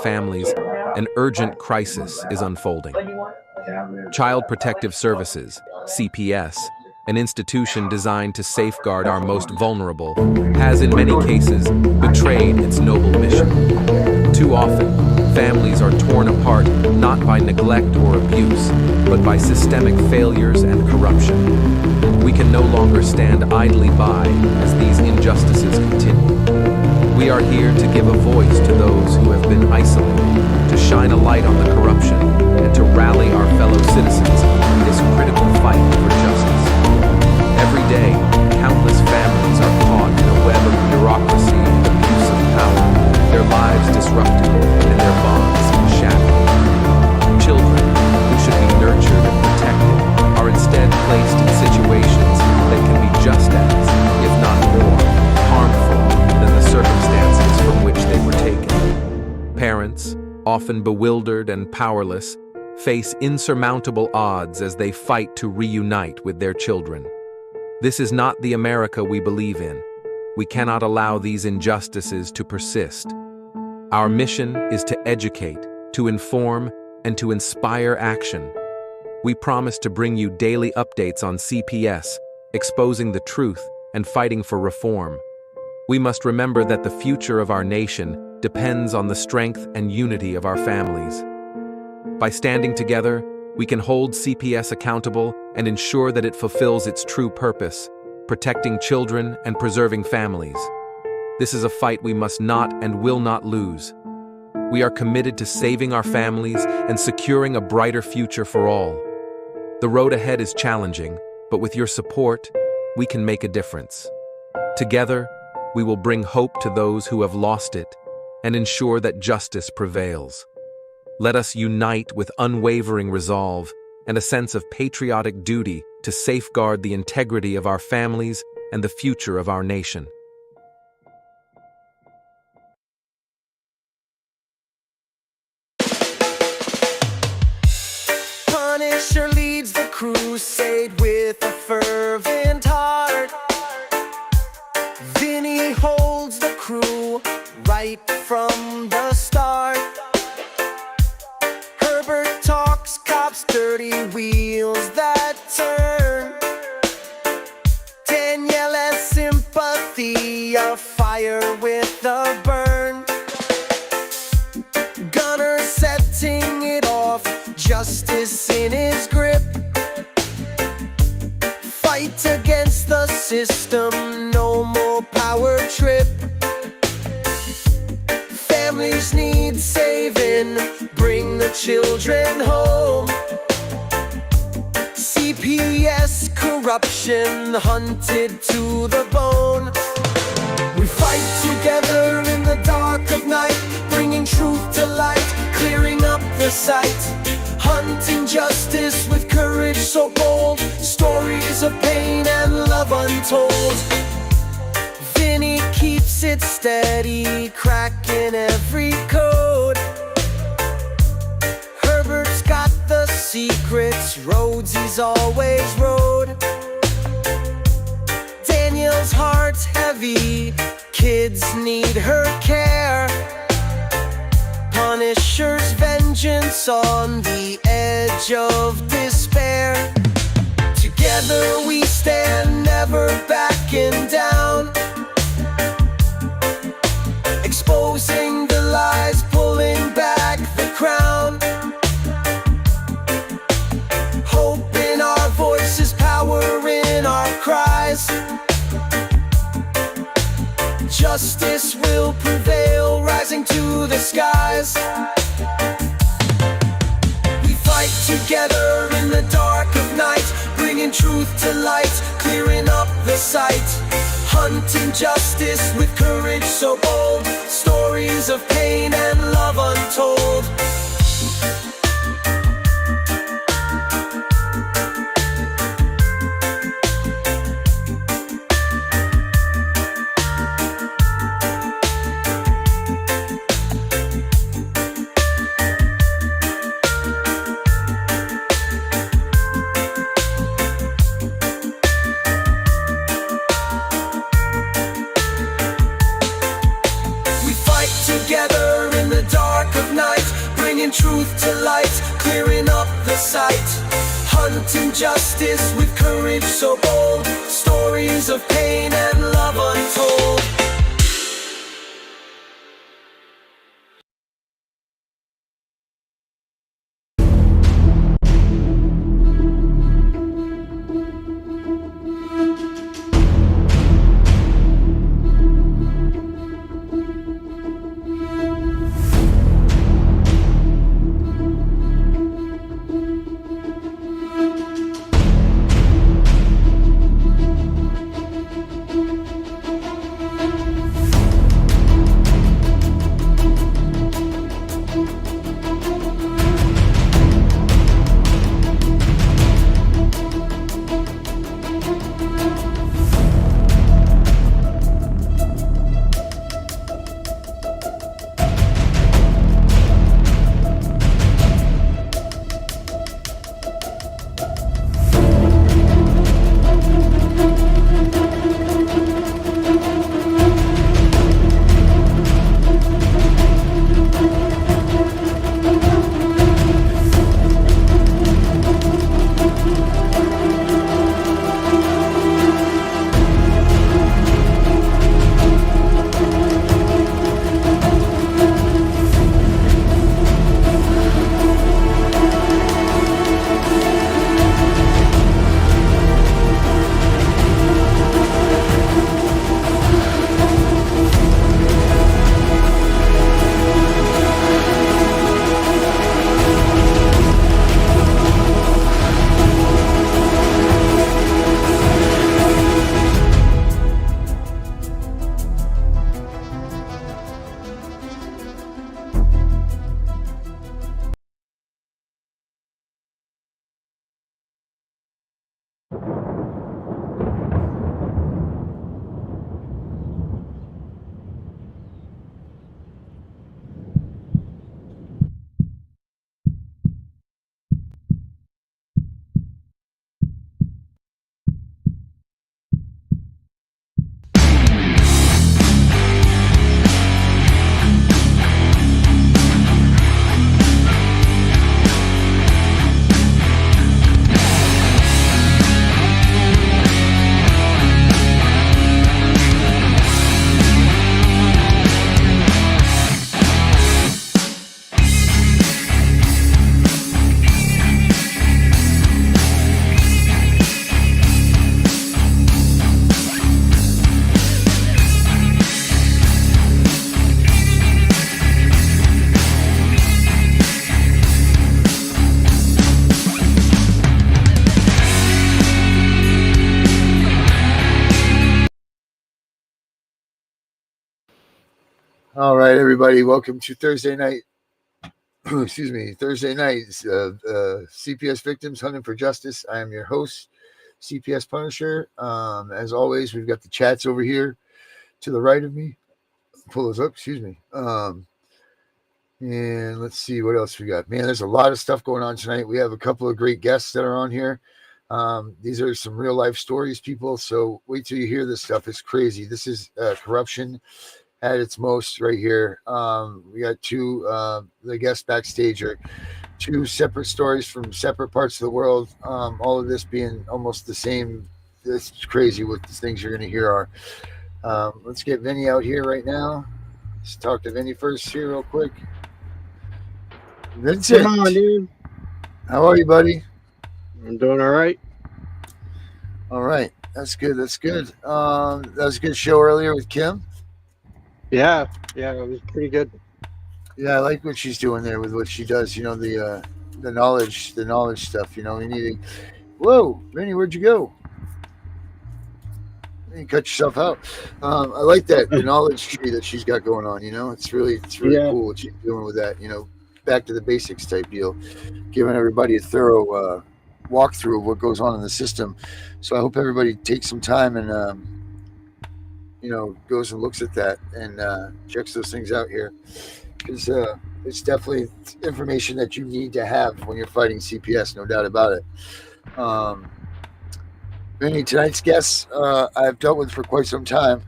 families, an urgent crisis is unfolding. Child Protective Services, CPS, an institution designed to safeguard our most vulnerable, has in many cases betrayed its noble mission. Too often, families are torn apart not by neglect or abuse, but by systemic failures and corruption. We can no longer stand idly by as these injustices continue. We are here to give a voice to those who have been isolated, to shine a light on the corruption, and to rally our fellow citizens in this critical fight for justice. Every day, countless families are caught in a web of bureaucracy and abuse of power, their lives disrupted and their bonds shattered. Children, who should be nurtured and protected, are instead placed in situations that can be just as, if not more, harmful than the circumstances from which they were taken. Parents, often bewildered and powerless, face insurmountable odds as they fight to reunite with their children. This is not the America we believe in. We cannot allow these injustices to persist. Our mission is to educate, to inform, and to inspire action. We promise to bring you daily updates on CPS, exposing the truth and fighting for reform. We must remember that the future of our nation depends on the strength and unity of our families. By standing together, we can hold CPS accountable and ensure that it fulfills its true purpose, protecting children and preserving families. This is a fight we must not and will not lose. We are committed to saving our families and securing a brighter future for all. The road ahead is challenging, but with your support, we can make a difference. Together, we will bring hope to those who have lost it and ensure that justice prevails. Let us unite with unwavering resolve and a sense of patriotic duty to safeguard the integrity of our families and the future of our nation. Punisher leads the crusade with a fervent heart. Vinny holds the crew right from the start. Herbert talks cops' dirty wheels that turn. Danielle's sympathy, a fire with a burn. Gunner setting it off, justice in his grip. Fight against the system, no more power trip. Families need saving, bring the children home. CPS corruption hunted to the bone. We fight together in the dark of night, bringing truth to light, clearing up the sight. Hunting justice with courage so bold, stories of pain and love untold. Vinny keeps it steady, cracking every code. Herbert's got the secrets, roads he's always rode. Danielle's heart's heavy, kids need her care. Punisher's vengeance on the edge of despair. Together we stand, never backing down. Exposing the lies, pulling back the crown. Hope in our voices, power in our cries. Justice will prevail, rising to the skies. We fight together in the dark of night, bringing truth to light, clearing up the sight. Hunting justice with courage so bold, stories of pain and love untold. Together in the dark truth to light, clearing up the sight. Hunting justice with courage so bold, stories of pain and love untold. All right, everybody, welcome to Thursday night. Excuse me, Thursday night, CPS Victims Hunting for Justice. I am your host, CPS Punisher. As always, we've got the chats over here to the right of me. Pull those up, excuse me. And let's see what else we got. Man, there's a lot of stuff going on tonight. We have a couple of great guests that are on here. These are some real life stories, people. So wait till you hear this stuff. It's crazy. This is corruption at its most right here. We got two, the guests backstage are two separate stories from separate parts of the world. All of this being almost the same. It's crazy what the things you're going to hear are. Let's get Vinny out here right now. Let's talk to Vinny first here real quick. Vincent, come on, dude. How are you, buddy? I'm doing all right. All right, that's good. That's good. That was a good show earlier with Kim. Yeah, it was pretty good. Yeah, I like what she's doing there with what she does. You know, the knowledge stuff. You know, we need to. Whoa, Vinny, where'd you go? You cut yourself out. I like that the knowledge tree that she's got going on. You know, it's really cool what she's doing with that. You know, back to the basics type deal, giving everybody a thorough walkthrough of what goes on in the system. So I hope everybody takes some time and goes and looks at that and checks those things out here, because it's definitely information that you need to have when you're fighting CPS, no doubt about it. Vinny, tonight's guests I've dealt with for quite some time.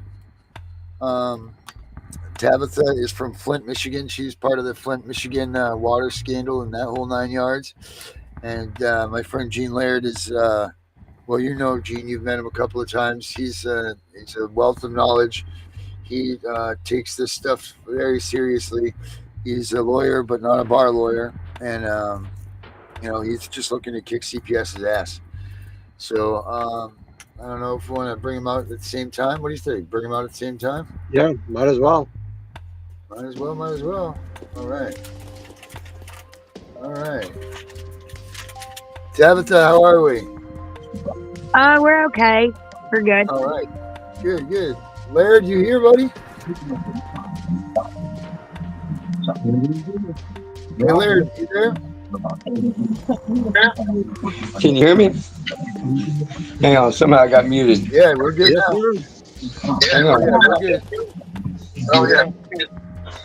Tabitha is from Flint, Michigan. She's part of the Flint, Michigan water scandal and that whole 9 yards. And my friend Gene Laird is, well, you know Gene, you've met him a couple of times. He's a wealth of knowledge. He takes this stuff very seriously. He's a lawyer, but not a bar lawyer. And, he's just looking to kick CPS's ass. So I don't know if we want to bring him out at the same time. What do you think? Bring him out at the same time? Yeah, might as well. Might as well. All right. Tabitha, how are we? We're okay. We're good. All right. Good. Laird, you here, buddy? Hey, Laird, you there? Can you hear me? Hang on, somehow I got muted. Yeah, we're good now. Hang on. Yeah, we're good. Oh, yeah.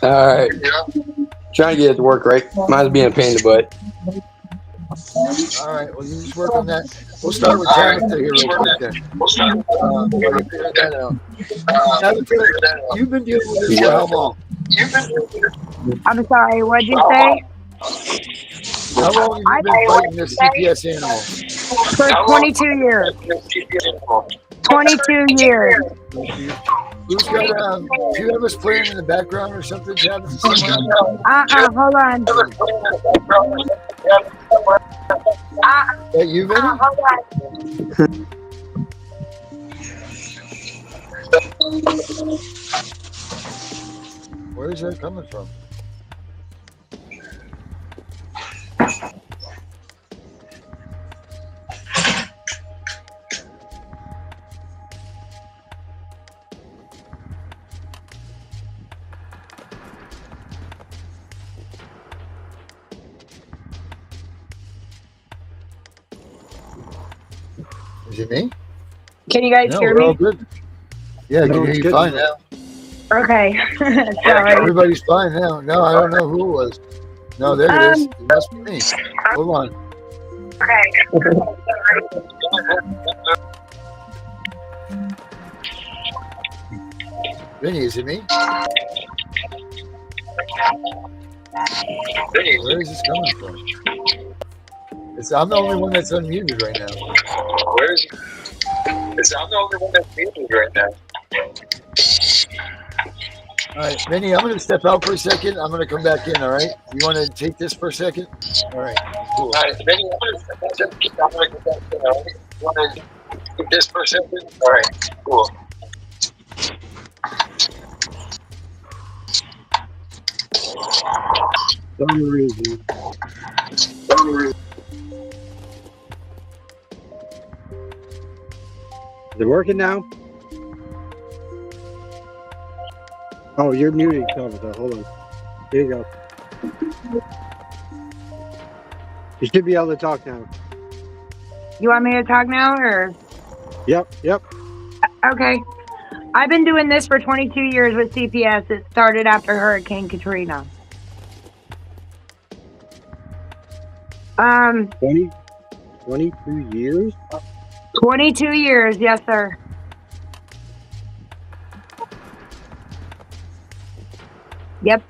All right. Trying to get it to work right. Mine's being a pain in the butt. All right, well, you just work on that. We'll start with Tabitha here real quick then. Figure that out. Tabitha, you've been dealing with this for how long? I'm sorry, what'd you say? How long have you been fighting this CPS animal? For 22 years. 22 years. Who's got, do you have us playing in the background or something, Tabitha? Hold on. Hey, you, Vinny? Hold on. Where is that coming from? Is it me? Can you guys hear we're all me? good. Yeah, I can hear you fine now. Okay. Sorry. Everybody's fine now. No, I don't know who it was. No, there it is. It must be me. Hold on. Okay. Vinny, is it me? Where is this coming from? I'm the only one that's unmuted right now. Where is it? I'm the only one that's muted right now. All right, Vinny, I'm going to step out for a second. I'm going to come back in, all right? You want to take this for a second? All right, cool. All right, Vinny, I'm going to step out. I'm going to go back in, all right? You want to take this for a second? All right, cool. Some reason. Is it working now? Oh, you're muted, Tabitha. Hold on. Here you go. You should be able to talk now. You want me to talk now, or? Yep. Okay. I've been doing this for 22 years with CPS. It started after Hurricane Katrina. 22 years? 22 years, yes, sir. Yep.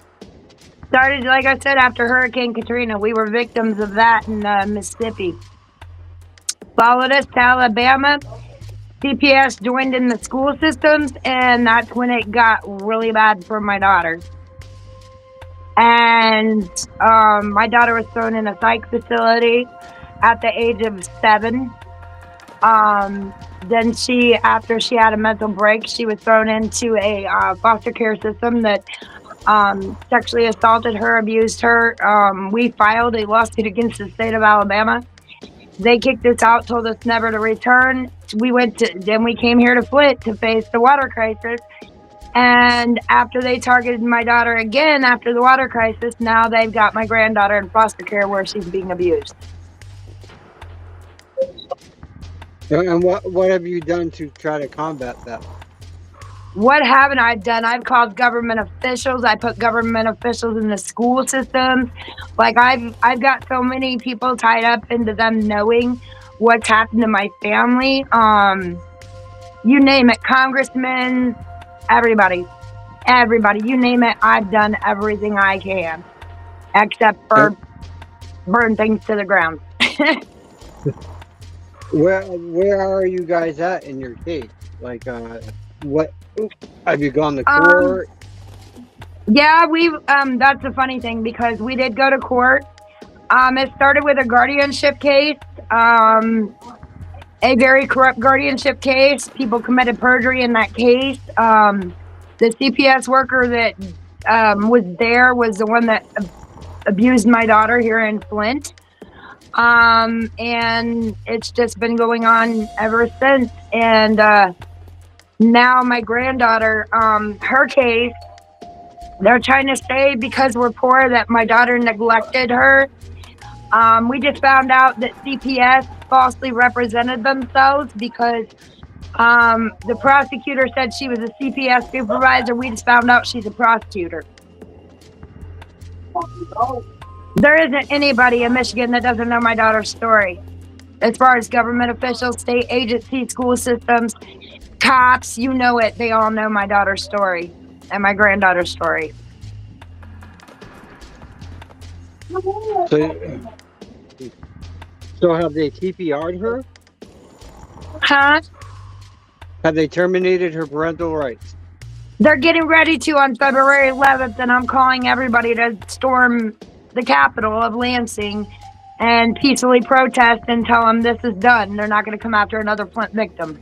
Started, like I said, after Hurricane Katrina. We were victims of that in Mississippi. Followed us to Alabama. CPS joined in the school systems, and that's when it got really bad for my daughter. And my daughter was thrown in a psych facility at the age of 7. Then after she had a mental break, she was thrown into a foster care system that sexually assaulted her, abused her. We filed a lawsuit against the state of Alabama. They kicked us out, told us never to return. Then we came here to Flint to face the water crisis. And after they targeted my daughter again after the water crisis, now they've got my granddaughter in foster care where she's being abused. And what have you done to try to combat that? What haven't I done? I've called government officials. I put government officials in the school systems. Like I've got so many people tied up into them knowing what's happened to my family. You name it, congressmen, everybody. Everybody, you name it, I've done everything I can, except for burn things to the ground. Where are you guys at in your case? Like, what have you gone to Um, court? Yeah, that's the funny thing because we did go to court. It started with a guardianship case, a very corrupt guardianship case. People committed perjury in that case. The CPS worker that was there was the one that abused my daughter here in Flint. And it's just been going on ever since. And now my granddaughter, her case, they're trying to say because we're poor that my daughter neglected her. We just found out that CPS falsely represented themselves because the prosecutor said she was a CPS supervisor. We just found out she's a prosecutor. There isn't anybody in Michigan that doesn't know my daughter's story. As far as government officials, state agencies, school systems, cops, you know it. They all know my daughter's story and my granddaughter's story. So have they TPR'd her? Huh? Have they terminated her parental rights? They're getting ready to on February 11th, and I'm calling everybody to storm the capital of Lansing and peacefully protest and tell them this is done. They're not going to come after another Flint victim.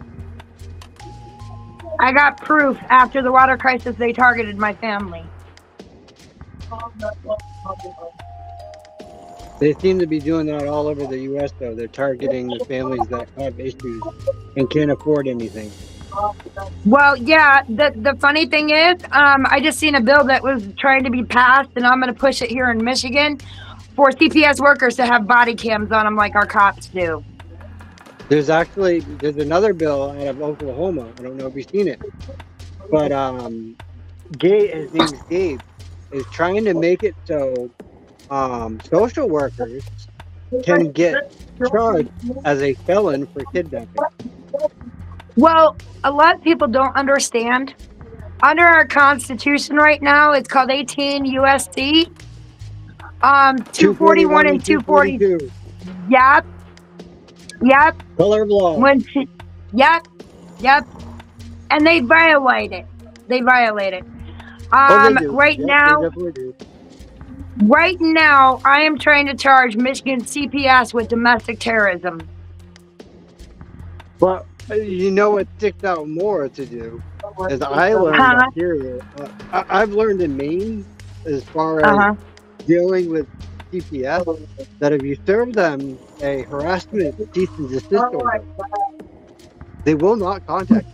I got proof after the water crisis they targeted my family. They seem to be doing that all over the U.S., though. They're targeting the families that have issues and can't afford anything. Well, yeah, the funny thing is, I just seen a bill that was trying to be passed, and I'm going to push it here in Michigan for CPS workers to have body cams on them like our cops do. There's another bill out of Oklahoma. I don't know if you've seen it. But his name's Gabe, is trying to make it so social workers can get charged as a felon for kidnapping. Well, a lot of people don't understand. Under our Constitution right now, it's called 18 USC 241 and 242. Yep. Color of law. Yep. And they violate it. They do. Right now, Right now, I am trying to charge Michigan CPS with domestic terrorism. Well, you know what sticks out more to do is I learned up here. I've learned in Maine as far as dealing with CPS that if you serve them a harassment cease and desist order, they will not contact you.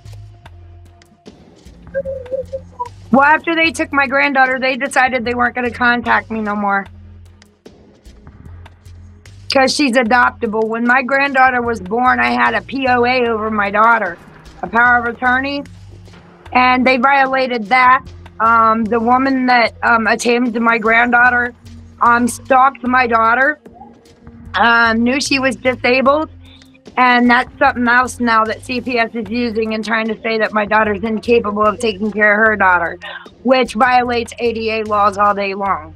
Well, after they took my granddaughter, they decided they weren't going to contact me no more. Because she's adoptable. When my granddaughter was born, I had a POA over my daughter, a power of attorney. And they violated that. The woman that attended my granddaughter stalked my daughter, knew she was disabled. And that's something else now that CPS is using and trying to say that my daughter's incapable of taking care of her daughter, which violates ADA laws all day long.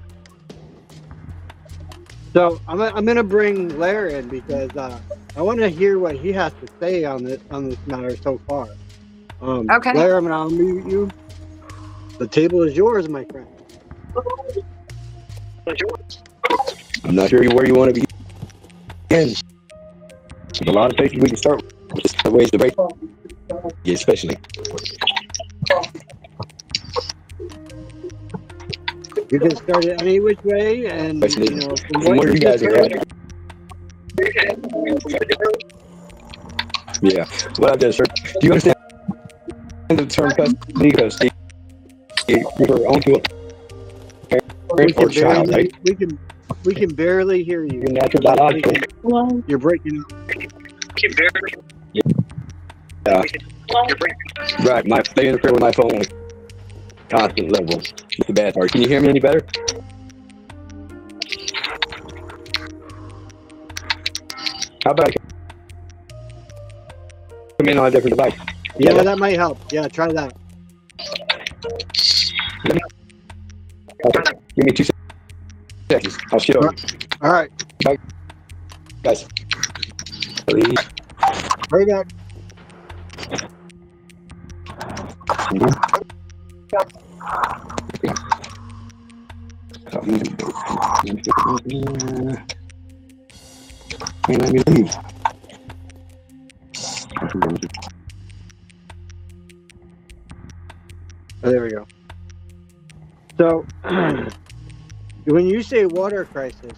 So I'm gonna bring Larry in because I want to hear what he has to say on this matter so far. Okay. Larry, I'm gonna unmute you. The table is yours, my friend. I'm not sure where you want to begin. There's a lot of places we can start with. Just the ways to break, yeah, especially. You can start it any which way, and Especially, you know, from what you guys are at. Yeah, what I've just heard. Do you understand the term custody? Custody refer only to a parent or child, right? We can barely hear you. Your natural biological. You're breaking up. Yeah. Right, they interfere with my phone on a constant level. It's the bad part. Can you hear me any better? How about I come in on a different device? Yeah, that might help. Yeah, try that. Give me 2 seconds. I'll shit over. All right. Bye, guys. Please. Hurry back. Let me leave. Oh, there we go. So, when you say water crisis,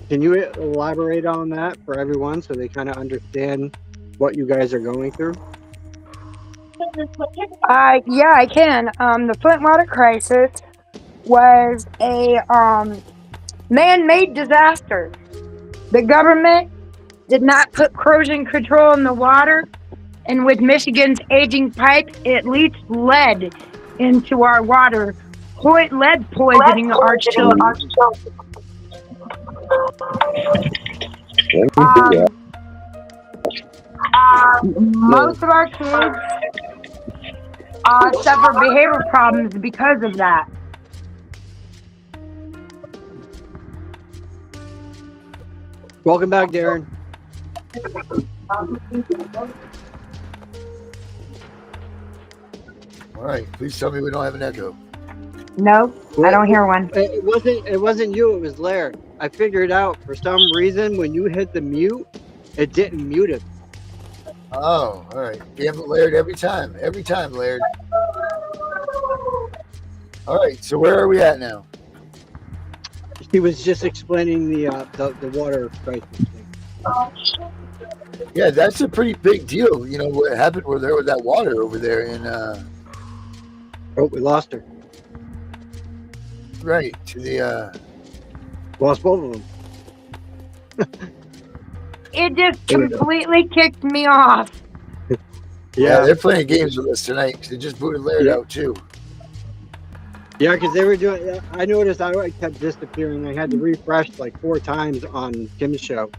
can you elaborate on that for everyone so they kind of understand what you guys are going through? Yeah, I can. The Flint water crisis was a man-made disaster. The government did not put corrosion control in the water, and with Michigan's aging pipes, it leached lead into our water, lead poisoning our children. Most of our kids suffer behavior problems because of that. Welcome back, Darren. All right, please tell me we don't have an echo. No, I don't hear one. It wasn't you. It was Laird. I figured out for some reason when you hit the mute, it didn't mute it. Oh, all right. Damn it, Laird, every time, Laird. All right, so where are we at now? He was just explaining the water crisis thing. Yeah, that's a pretty big deal. You know what happened with that water over there in Oh, we lost her. right to the Lost both of them. It just completely kicked me off. yeah, they're playing games with us tonight because they just booted Laird out too. Yeah, because they were doing. I noticed I kept disappearing. I had to refresh like 4 times on Kim's show.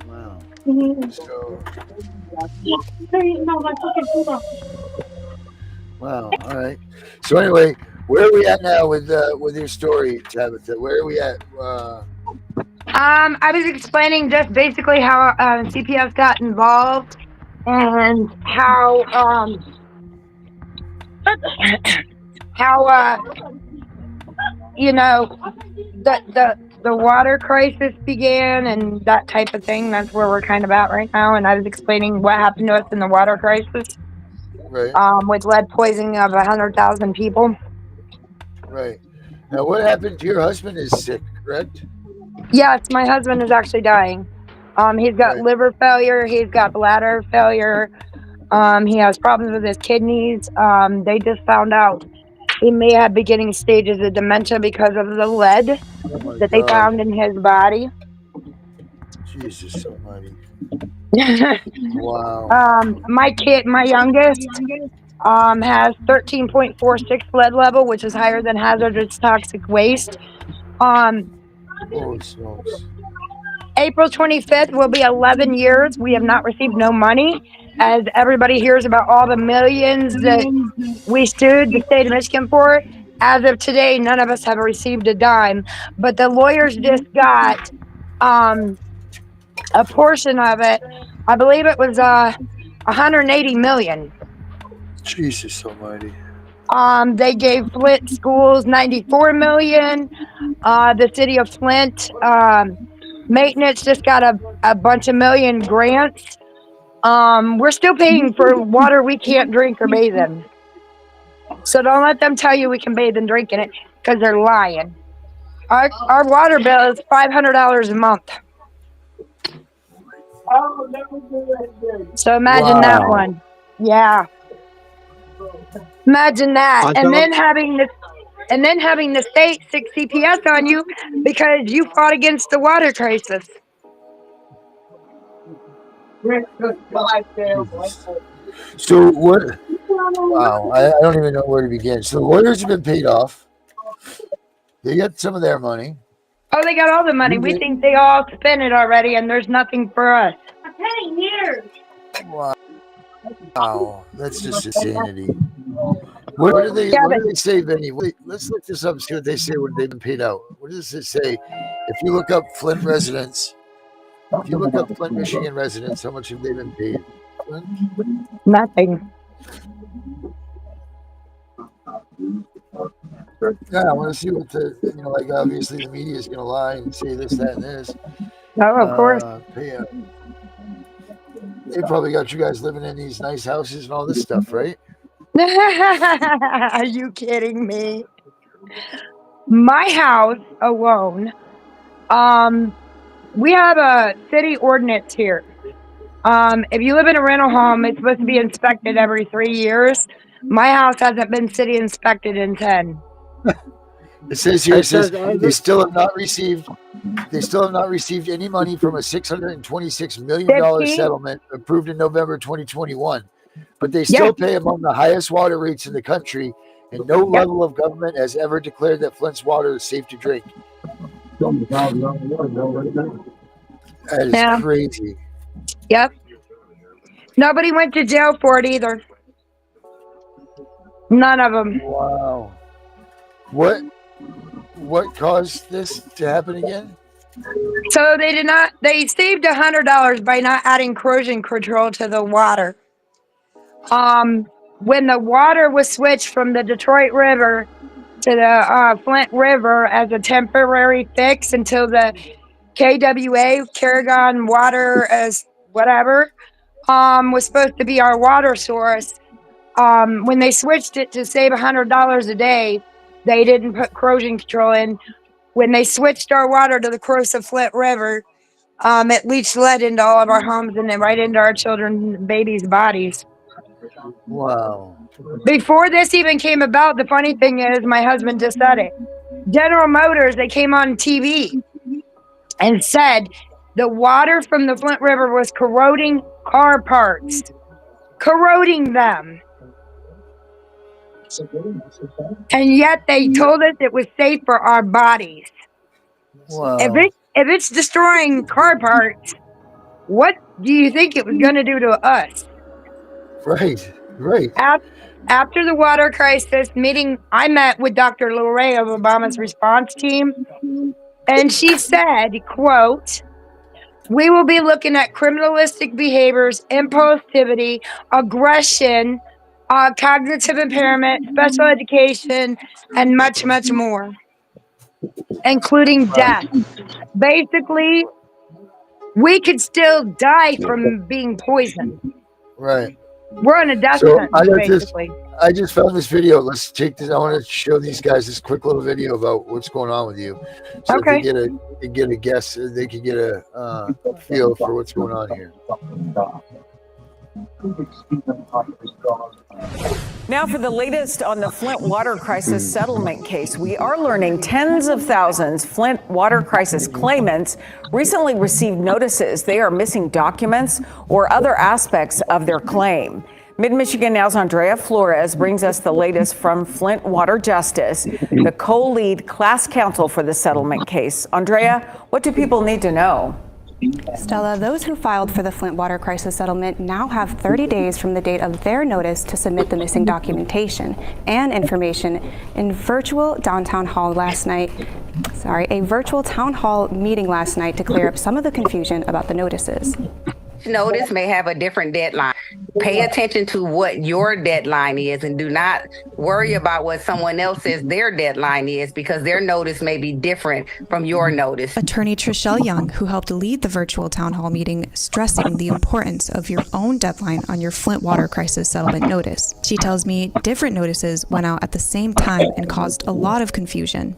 Wow. So, wow. All right. So anyway, where are we at now with your story, Tabitha? Where are we at? I was explaining just basically how CPS got involved and how you know the water crisis began and that type of thing. That's where we're kind of at right now. And I was explaining what happened to us in the water crisis, Right. with lead poisoning of 100,000 people. Right. Now, what happened to your husband? Is sick, correct? Yes, my husband is actually dying. He's got liver failure. He's got bladder failure. He has problems with his kidneys. They just found out he may have beginning stages of dementia because of the lead that they found in his body. Jesus almighty. Wow. My youngest, has 13.46 lead level, which is higher than hazardous toxic waste. Holy smokes. April 25th will be 11 years. We have not received no money. As everybody hears about all the millions that we sued the state of Michigan for, as of today, none of us have received a dime. But the lawyers just got a portion of it. I believe it was 180 million. Jesus almighty. They gave Flint schools 94 million. The city of Flint maintenance just got a bunch of million grants. We're still paying for water we can't drink or bathe in. So don't let them tell you we can bathe and drink in it, because they're lying. Our water bill is $500 a month. So imagine that one. Yeah. Imagine that. And then having the state stick CPS on you because you fought against the water crisis. So what? Wow, I don't even know where to begin. So the lawyers have been paid off. They got some of their money. Oh, they got all the money. We think they all spent it already, and there's nothing for us. Wow, that's just insanity. What do they? Yeah, What but do they say, Vinny? Let's look this up and see what they say when they've been paid out. What does it say? If you look up Flint residents, if you look up Flint, Michigan residents, how much have they been paid? Flint? nothing. Yeah, I want to see what the like. Obviously, the media is going to lie and say this, that, and this. Oh, of course. Payout. They probably got you guys living in these nice houses and all this stuff, right? Are you kidding me? My house alone, we have a city ordinance here. If you live in a rental home, it's supposed to be inspected every 3 years. My house hasn't been city inspected in 10. It says here, It it says says they still have not received any money from a $626 million 50? settlement approved in November 2021. But they still pay among the highest water rates in the country, and no level of government has ever declared that Flint's water is safe to drink. That is crazy. Yep. Nobody went to jail for it either. None of them. Wow. What caused this to happen again? So they saved $100 by not adding corrosion control to the water. When the water was switched from the Detroit River to the Flint River as a temporary fix until the KWA, Carrigan Water as whatever, was supposed to be our water source. When they switched it to save $100 a day, they didn't put corrosion control in. When they switched our water to the corrosive Flint River, it leached lead into all of our homes and then right into our children and babies' bodies. Wow. Before this even came about, the funny thing is, my husband just said it. General Motors, they came on TV and said the water from the Flint River was corroding car parts, corroding them. And yet they told us it was safe for our bodies. Wow. If it's destroying car parts, what do you think it was going to do to us? Right. Right. After the water crisis meeting, I met with Dr. Luray of Obama's response team, and she said, quote, "We will be looking at criminalistic behaviors, impulsivity, aggression, cognitive impairment, special education, and much, much more, including death." Basically, we could still die from being poisoned. Right. We're on a death So sentence, basically. I just found this video. Let's take this. I want to show these guys this quick little video about what's going on with you. So Okay. they get a guess, they can get a feel for what's going on here. Now for the latest on the Flint water crisis settlement case. We are learning tens of thousands Flint water crisis claimants recently received notices they are missing documents or other aspects of their claim. Mid-Michigan Now's Andrea Flores brings us the latest from Flint Water Justice, the co-lead class counsel for the settlement case. Andrea, what do people need to know? Stella, those who filed for the Flint water crisis settlement now have 30 days from the date of their notice to submit the missing documentation and information in a virtual town hall meeting last night to clear up some of the confusion about the notices. Notice may have a different deadline. Pay attention to what your deadline is and do not worry about what someone else says their deadline is, because their notice may be different from your notice. Attorney Trishelle Young, who helped lead the virtual town hall meeting, stressing the importance of your own deadline on your Flint water crisis settlement notice. She tells me different notices went out at the same time and caused a lot of confusion.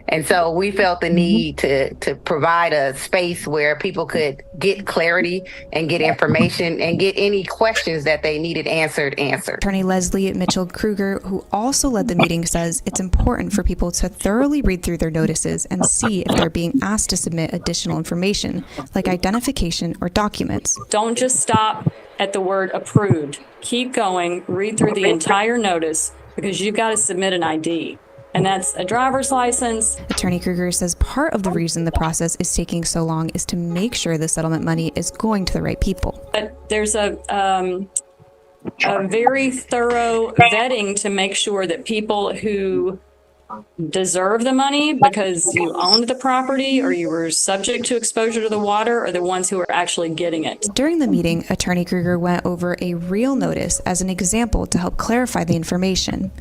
And so we felt the need to provide a space where people could get clarity and get information and get any questions that they needed answered. Attorney Leslie Mitchell Kruger, who also led the meeting, says it's important for people to thoroughly read through their notices and see if they're being asked to submit additional information, like identification or documents. Don't just stop at the word approved. Keep going, read through the entire notice, because you've got to submit an ID. And that's a driver's license. Attorney Kruger says part of the reason the process is taking so long is to make sure the settlement money is going to the right people. But there's a a very thorough vetting to make sure that people who deserve the money because you owned the property or you were subject to exposure to the water are the ones who are actually getting it. During the meeting, Attorney Kruger went over a real notice as an example to help clarify the information.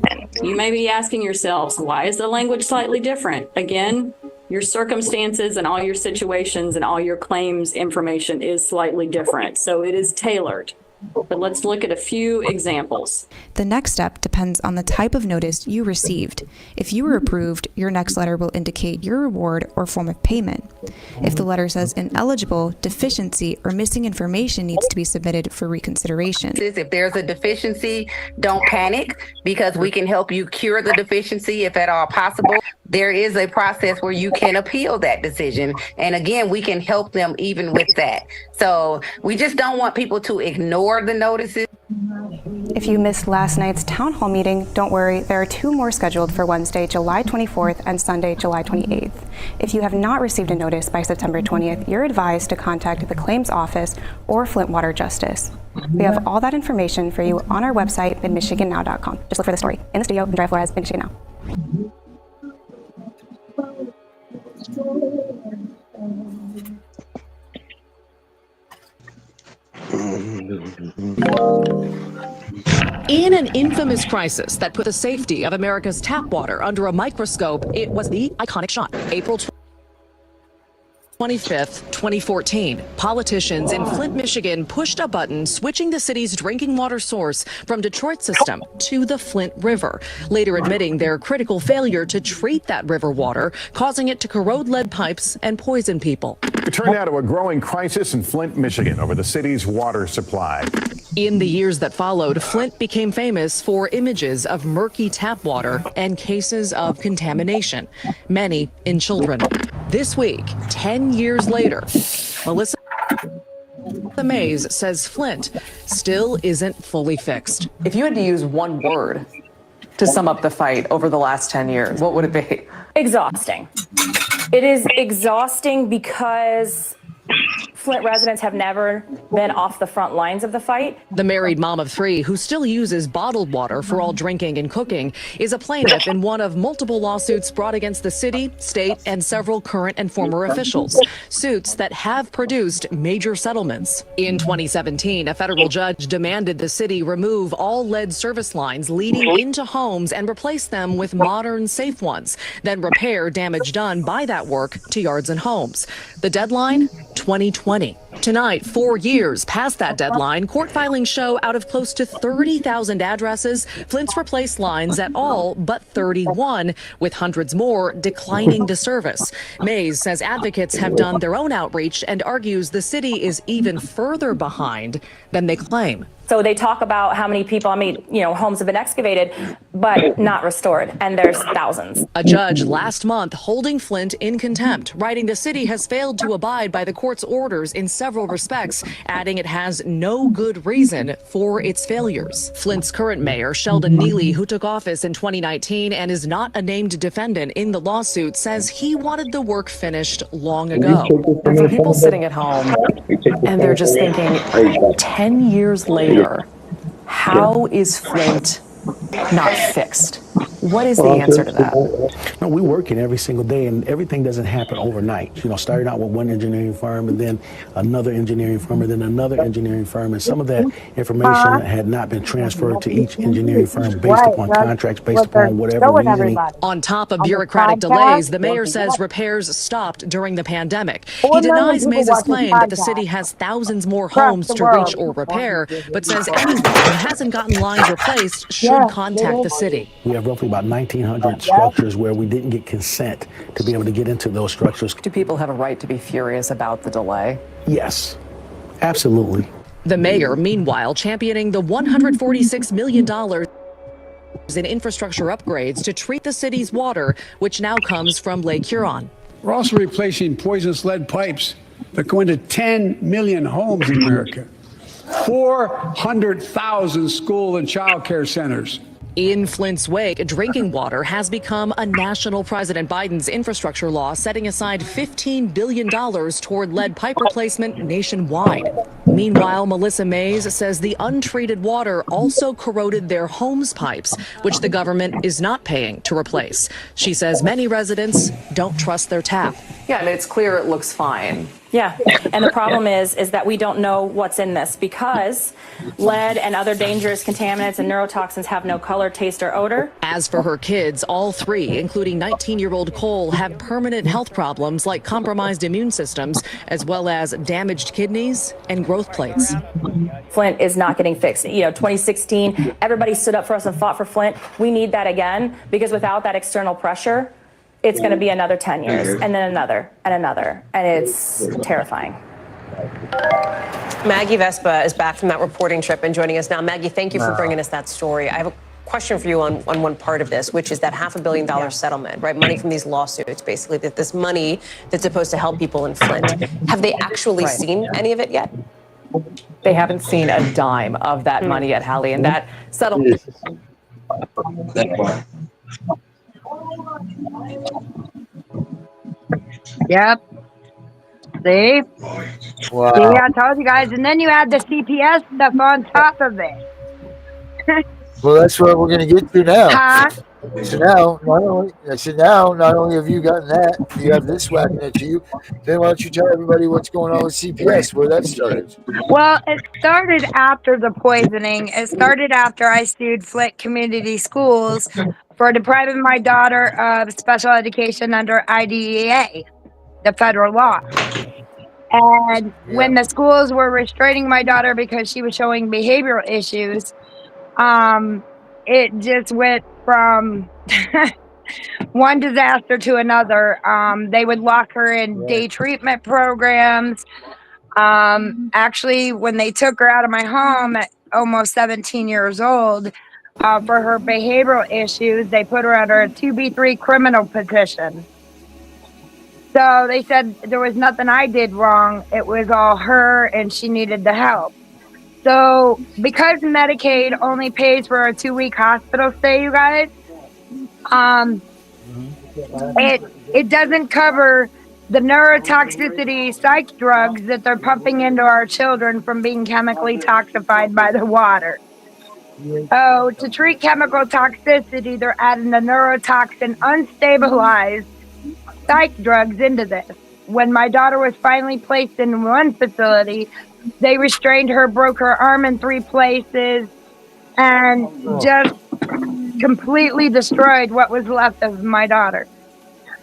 You may be asking yourselves, why is the language slightly different? Again, your circumstances and all your situations and all your claims information is slightly different. So it is tailored. But let's look at a few examples. The next step depends on the type of notice you received. If you were approved, your next letter will indicate your reward or form of payment. If the letter says ineligible, deficiency, or missing information needs to be submitted for reconsideration. If there's a deficiency, don't panic, because we can help you cure the deficiency if at all possible. There is a process where you can appeal that decision. And again, we can help them even with that. So we just don't want people to ignore the notices. If you missed last night's town hall meeting, don't worry, there are 2 more scheduled for Wednesday, July 24th and Sunday, July 28th. If you have not received a notice by September 20th, you're advised to contact the claims office or Flint Water Justice. We have all that information for you on our website, midmichigannow.com. Just look for the story. In the studio, Andrea Flores, Mid-Michigan Now. In an infamous crisis that put the safety of America's tap water under a microscope, it was the iconic shot. April 25th, 2014, politicians in Flint, Michigan pushed a button switching the city's drinking water source from Detroit's system to the Flint River, later admitting their critical failure to treat that river water, causing it to corrode lead pipes and poison people. It turned out to a growing crisis in Flint, Michigan over the city's water supply. In the years that followed, Flint became famous for images of murky tap water and cases of contamination, many in children. This week, 10 years later, Melissa Mays says Flint still isn't fully fixed. If you had to use one word to sum up the fight over the last 10 years, what would it be? Exhausting. It is exhausting because Flint residents have never been off the front lines of the fight. The married mom of 3, who still uses bottled water for all drinking and cooking, is a plaintiff in one of multiple lawsuits brought against the city, state, and several current and former officials. Suits that have produced major settlements. In 2017, a federal judge demanded the city remove all lead service lines leading into homes and replace them with modern, safe ones, then repair damage done by that work to yards and homes. The deadline? 2020. Tonight, 4 years past that deadline, court filings show out of close to 30,000 addresses, Flint's replaced lines at all but 31, with hundreds more declining the service. Mays says advocates have done their own outreach and argues the city is even further behind than they claim. So they talk about how many people, homes have been excavated, but not restored. And there's thousands. A judge last month holding Flint in contempt, writing the city has failed to abide by the court's orders in several respects, adding it has no good reason for its failures. Flint's current mayor, Sheldon Neely, who took office in 2019 and is not a named defendant in the lawsuit, says he wanted the work finished long ago. And for people sitting at home and they're just thinking, 10 years later, how is Flint not fixed? What is the answer to that? No, we're working every single day, and everything doesn't happen overnight. Starting out with one engineering firm, and then another engineering firm, and then another engineering firm, and some of that information had not been transferred to each engineering firm based upon contracts, based upon whatever reasoning. On top of bureaucratic delays, the mayor says repairs stopped during the pandemic. He denies Mays' claim that the city has thousands more homes to reach or repair, but says anyone who hasn't gotten lines replaced should contact the city. We have roughly about 1,900 structures where we didn't get consent to be able to get into those structures. Do people have a right to be furious about the delay? Yes, absolutely. The mayor, meanwhile, championing the $146 million in infrastructure upgrades to treat the city's water, which now comes from Lake Huron. We're also replacing poisonous lead pipes that go into 10 million homes in America, 400,000 school and child care centers. In Flint's wake, drinking water has become a national. President Biden's infrastructure law setting aside $15 billion toward lead pipe replacement nationwide. Meanwhile, Melissa Mays says the untreated water also corroded their home's pipes, which the government is not paying to replace. She says many residents don't trust their tap. Yeah, and it's clear it looks fine. Yeah, and the problem is that we don't know what's in this because lead and other dangerous contaminants and neurotoxins have no color, taste, or odor. As for her kids, all three, including 19-year-old Cole, have permanent health problems like compromised immune systems, as well as damaged kidneys and growth plates. Flint is not getting fixed. 2016, everybody stood up for us and fought for Flint. We need that again because without that external pressure, it's going to be another 10 years and then another and another. And it's terrifying. Maggie Vespa is back from that reporting trip and joining us now. Maggie, thank you for bringing us that story. I have a question for you on one part of this, which is that $500 million settlement, right? Money from these lawsuits, basically, that this money that's supposed to help people in Flint. Have they actually seen any of it yet? They haven't seen a dime of that money yet, Hallie, and that settlement. Yep. See? Wow. See, I told you guys. And then you add the CPS stuff on top of it. Well, that's what we're going to get to now. Huh? So now, not only have you gotten that, you have this whacking at you. Then why don't you tell everybody what's going on with CPS, where that started? Well, it started after the poisoning. It started after I sued Flint Community Schools for depriving my daughter of special education under IDEA, the federal law. And when the schools were restraining my daughter because she was showing behavioral issues, it just went from one disaster to another. They would lock her in day treatment programs. Actually, when they took her out of my home at almost 17 years old, for her behavioral issues, they put her under a 2B3 criminal petition. So they said there was nothing I did wrong. It was all her and she needed the help. So because Medicaid only pays for a 2-week hospital stay, you guys, it doesn't cover the neurotoxicity psych drugs that they're pumping into our children from being chemically toxified by the water. So to treat chemical toxicity, they're adding the neurotoxin unstabilized psych drugs into this. When my daughter was finally placed in one facility, they restrained her, broke her arm in 3 places, and just completely destroyed what was left of my daughter.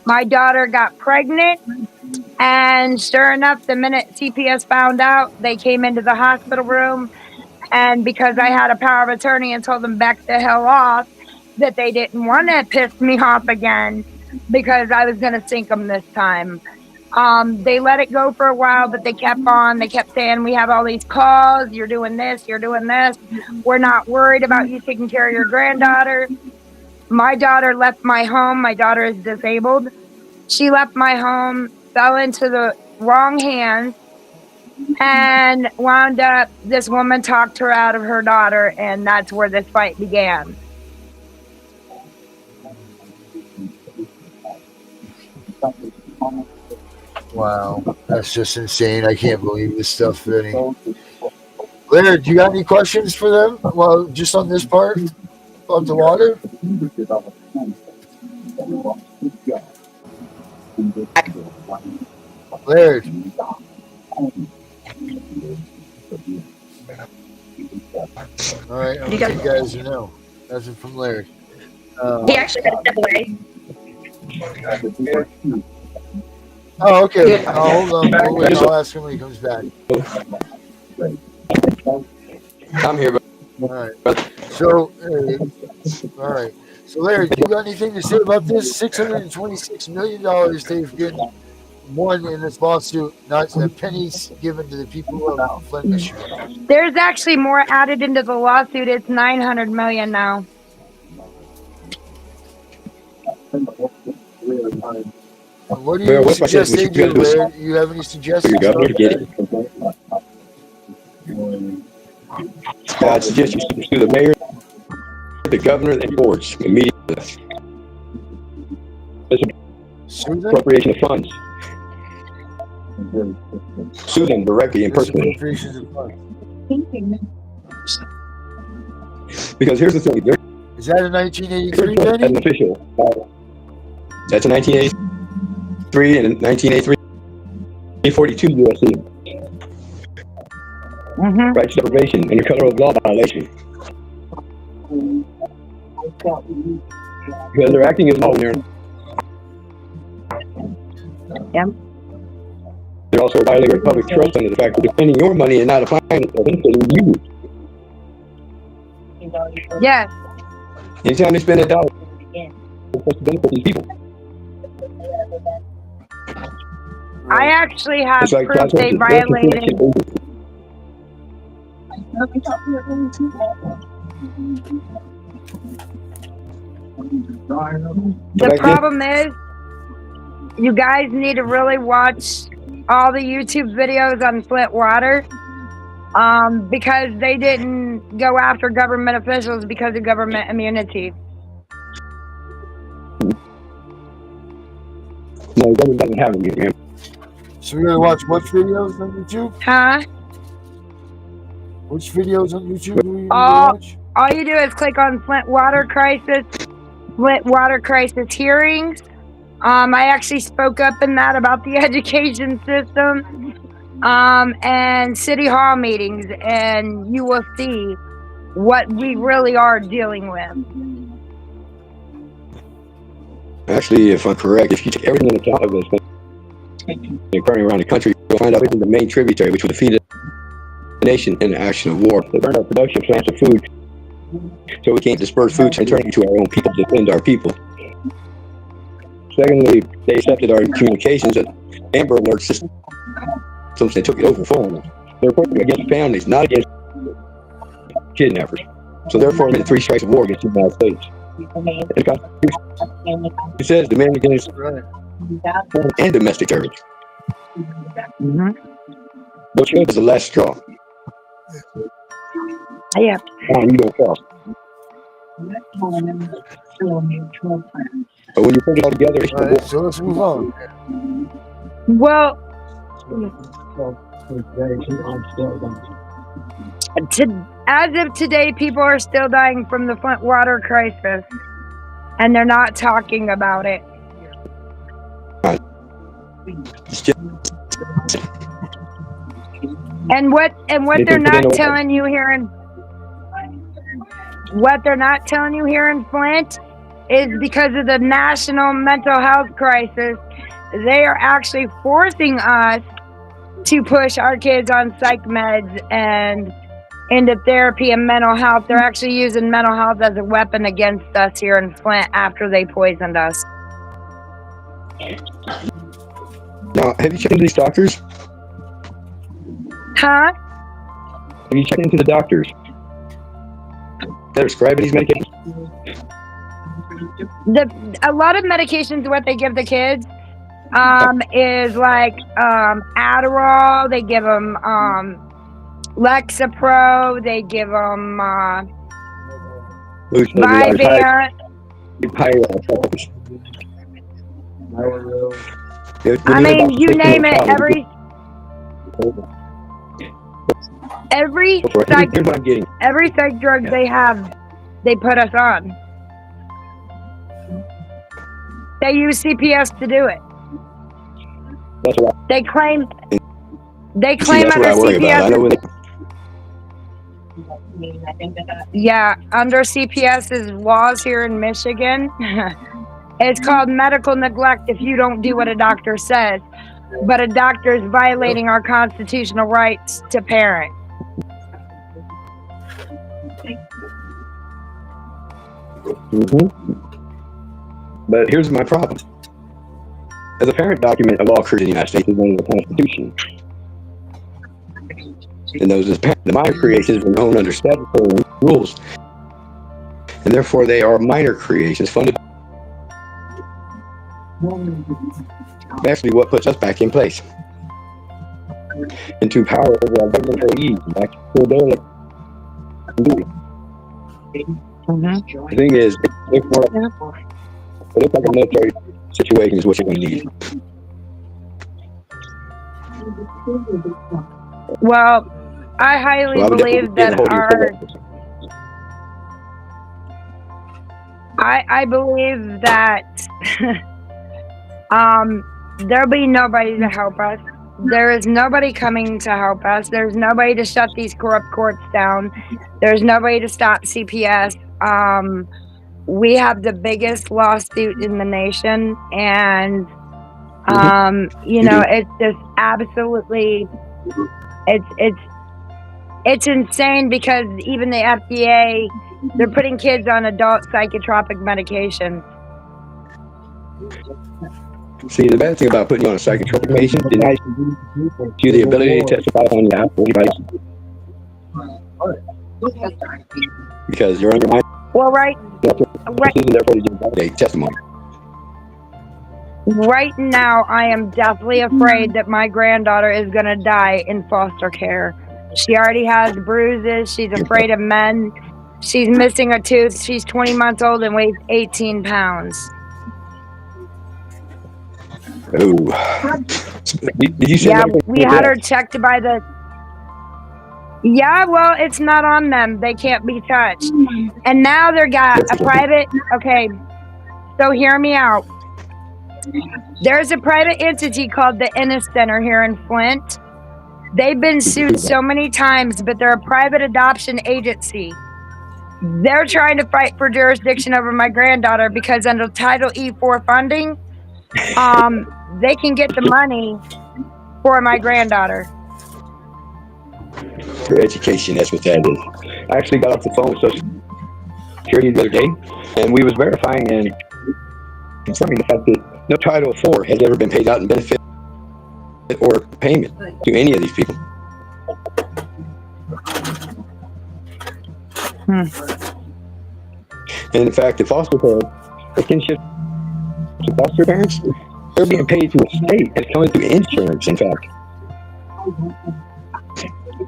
My daughter got pregnant, and sure enough, the minute CPS found out, they came into the hospital room, and because I had a power of attorney and told them back the hell off, that they didn't want to piss me off again because I was going to sink them this time. They let it go for a while, but they kept on. They kept saying, we have all these calls. You're doing this. You're doing this. We're not worried about you taking care of your granddaughter. My daughter left my home. My daughter is disabled. She left my home, fell into the wrong hands, and wound up, this woman talked her out of her daughter, and that's where this fight began. Wow, that's just insane. I can't believe this stuff. Leonard, do you got any questions for them? Well, just on this part of the water? Laird. All right, I'm going to take guys who know. That's it from Laird. He actually got to step away. Oh, okay. Hold on. I'll ask him when he comes back. I'm here, but all right. So, all right. So, Larry, do you got anything to say about this? $626 million they've won in this lawsuit, not the pennies given to the people of Flint, Michigan. There's actually more added into the lawsuit. It's $900 million now. What do you suggest they do, Larry? You have any suggestions? I suggest you speak to the mayor the governor and boards immediately. Appropriation of funds. Sue them directly and personally. Because here's the thing. Is that a 1983, Benny? An official. That's a 1983 and 1983. 42 U.S.C. Rights deprivation and the color of law violation. Because they're acting as law. They're also violating public trust under the fact of defending your money and not applying it benefiting you. Yes. Anytime they spend $1, it's supposed to benefit these people. I actually have It's like proof they violated. The problem is, you guys need to really watch all the YouTube videos on Flint water, because they didn't go after government officials because of government immunity. No, government doesn't have it, man. So we're gonna watch what videos on YouTube? Huh? Which videos on YouTube do we watch? All you do is click on Flint water crisis hearings. I actually spoke up in that about the education system, and city hall meetings, and you will see what we really are dealing with. Actually, if I'm correct, if you take everything into account of this occurring around the country, you'll find out which is the main tributary which will defeat the nation in the action of war. They burned our production plants of food, so we can't disperse food and turn it to our own people to defend our people. Secondly, they accepted our communications and Amber Alert system. So they took it over for them. They're reporting against families, not against kidnappers. So therefore, it's 3 strikes of war against the United States. It says the man against foreign and domestic terrorists. But yours is the last straw. Yeah. You don't cross. But when you put it all together, it's right, so let's move on. Well, as of today, people are still dying from the Flint water crisis, and they're not talking about it. And what they're not telling you here in Flint is because of the national mental health crisis, they are actually forcing us to push our kids on psych meds and into therapy and mental health. They're actually using mental health as a weapon against us here in Flint after they poisoned us. Now, have you checked into these doctors? Huh? Have you checked into the doctors that are prescribing these medications? A lot of medications, what they give the kids, is like Adderall. They give them Lexapro. They give them Vyvanse. I mean, you name it. Every psych drug they have, they put us on. They use CPS to do it. They claim under CPS. Yeah, under CPS's laws here in Michigan, it's called medical neglect if you don't do what a doctor says. But a doctor is violating our constitutional rights to parent. But here's my problem. As a parent document of all created in the United States is under the Constitution. And those as the minor creations were known under statutory rules. And therefore they are minor creations funded. Actually what puts us back in place. Into power over our government employees back to their duty. The thing is, it looks like a military situation is what you're going to need. Well, I highly believe that I believe that there'll be nobody to help us. There is nobody coming to help us. There's nobody to shut these corrupt courts down. There's nobody to stop CPS. We have the biggest lawsuit in the nation, and you know, it's just absolutely, it's insane, because even the FDA, they're putting kids on adult psychotropic medication. See, the bad thing about putting you on a psychotropic medication denies you the ability to testify on your Apple device because you're under my testimony. Right now, I am deathly afraid that my granddaughter is going to die in foster care. She already has bruises. She's afraid of men. She's missing a tooth. She's 20 months old and weighs 18 pounds. Oh. Did you say we had her checked by the... Yeah, well, it's not on them. They can't be touched. And now they've got a private... Okay, so hear me out. There's a private entity called the Ennis Center here in Flint. They've been sued so many times, but they're a private adoption agency. They're trying to fight for jurisdiction over my granddaughter because under Title E4 funding, they can get the money for my granddaughter. For education, that's what that is. I actually got off the phone with Social Security the other day, and we was verifying and confirming the fact that no Title IV has ever been paid out in benefit or payment to any of these people. And in fact, the foster parents, the kinship to foster parents, they're being paid to a state that's coming through insurance, in fact.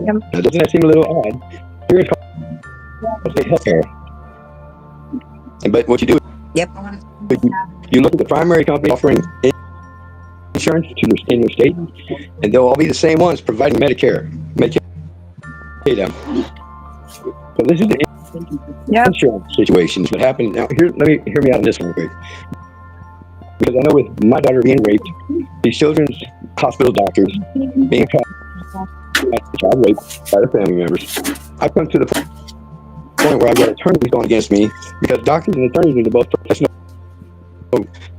Now, doesn't that seem a little odd? Here it's called state health care. But what you do, you look at the primary company offering insurance in your state, and they'll all be the same ones providing Medicaid. So this is the insurance situations. What happened now? Hear me out on this one quick. Because I know with my daughter being raped, these children's hospital doctors being child raped by their family members, I've come to the point where I've got attorneys going against me because doctors and attorneys are both professional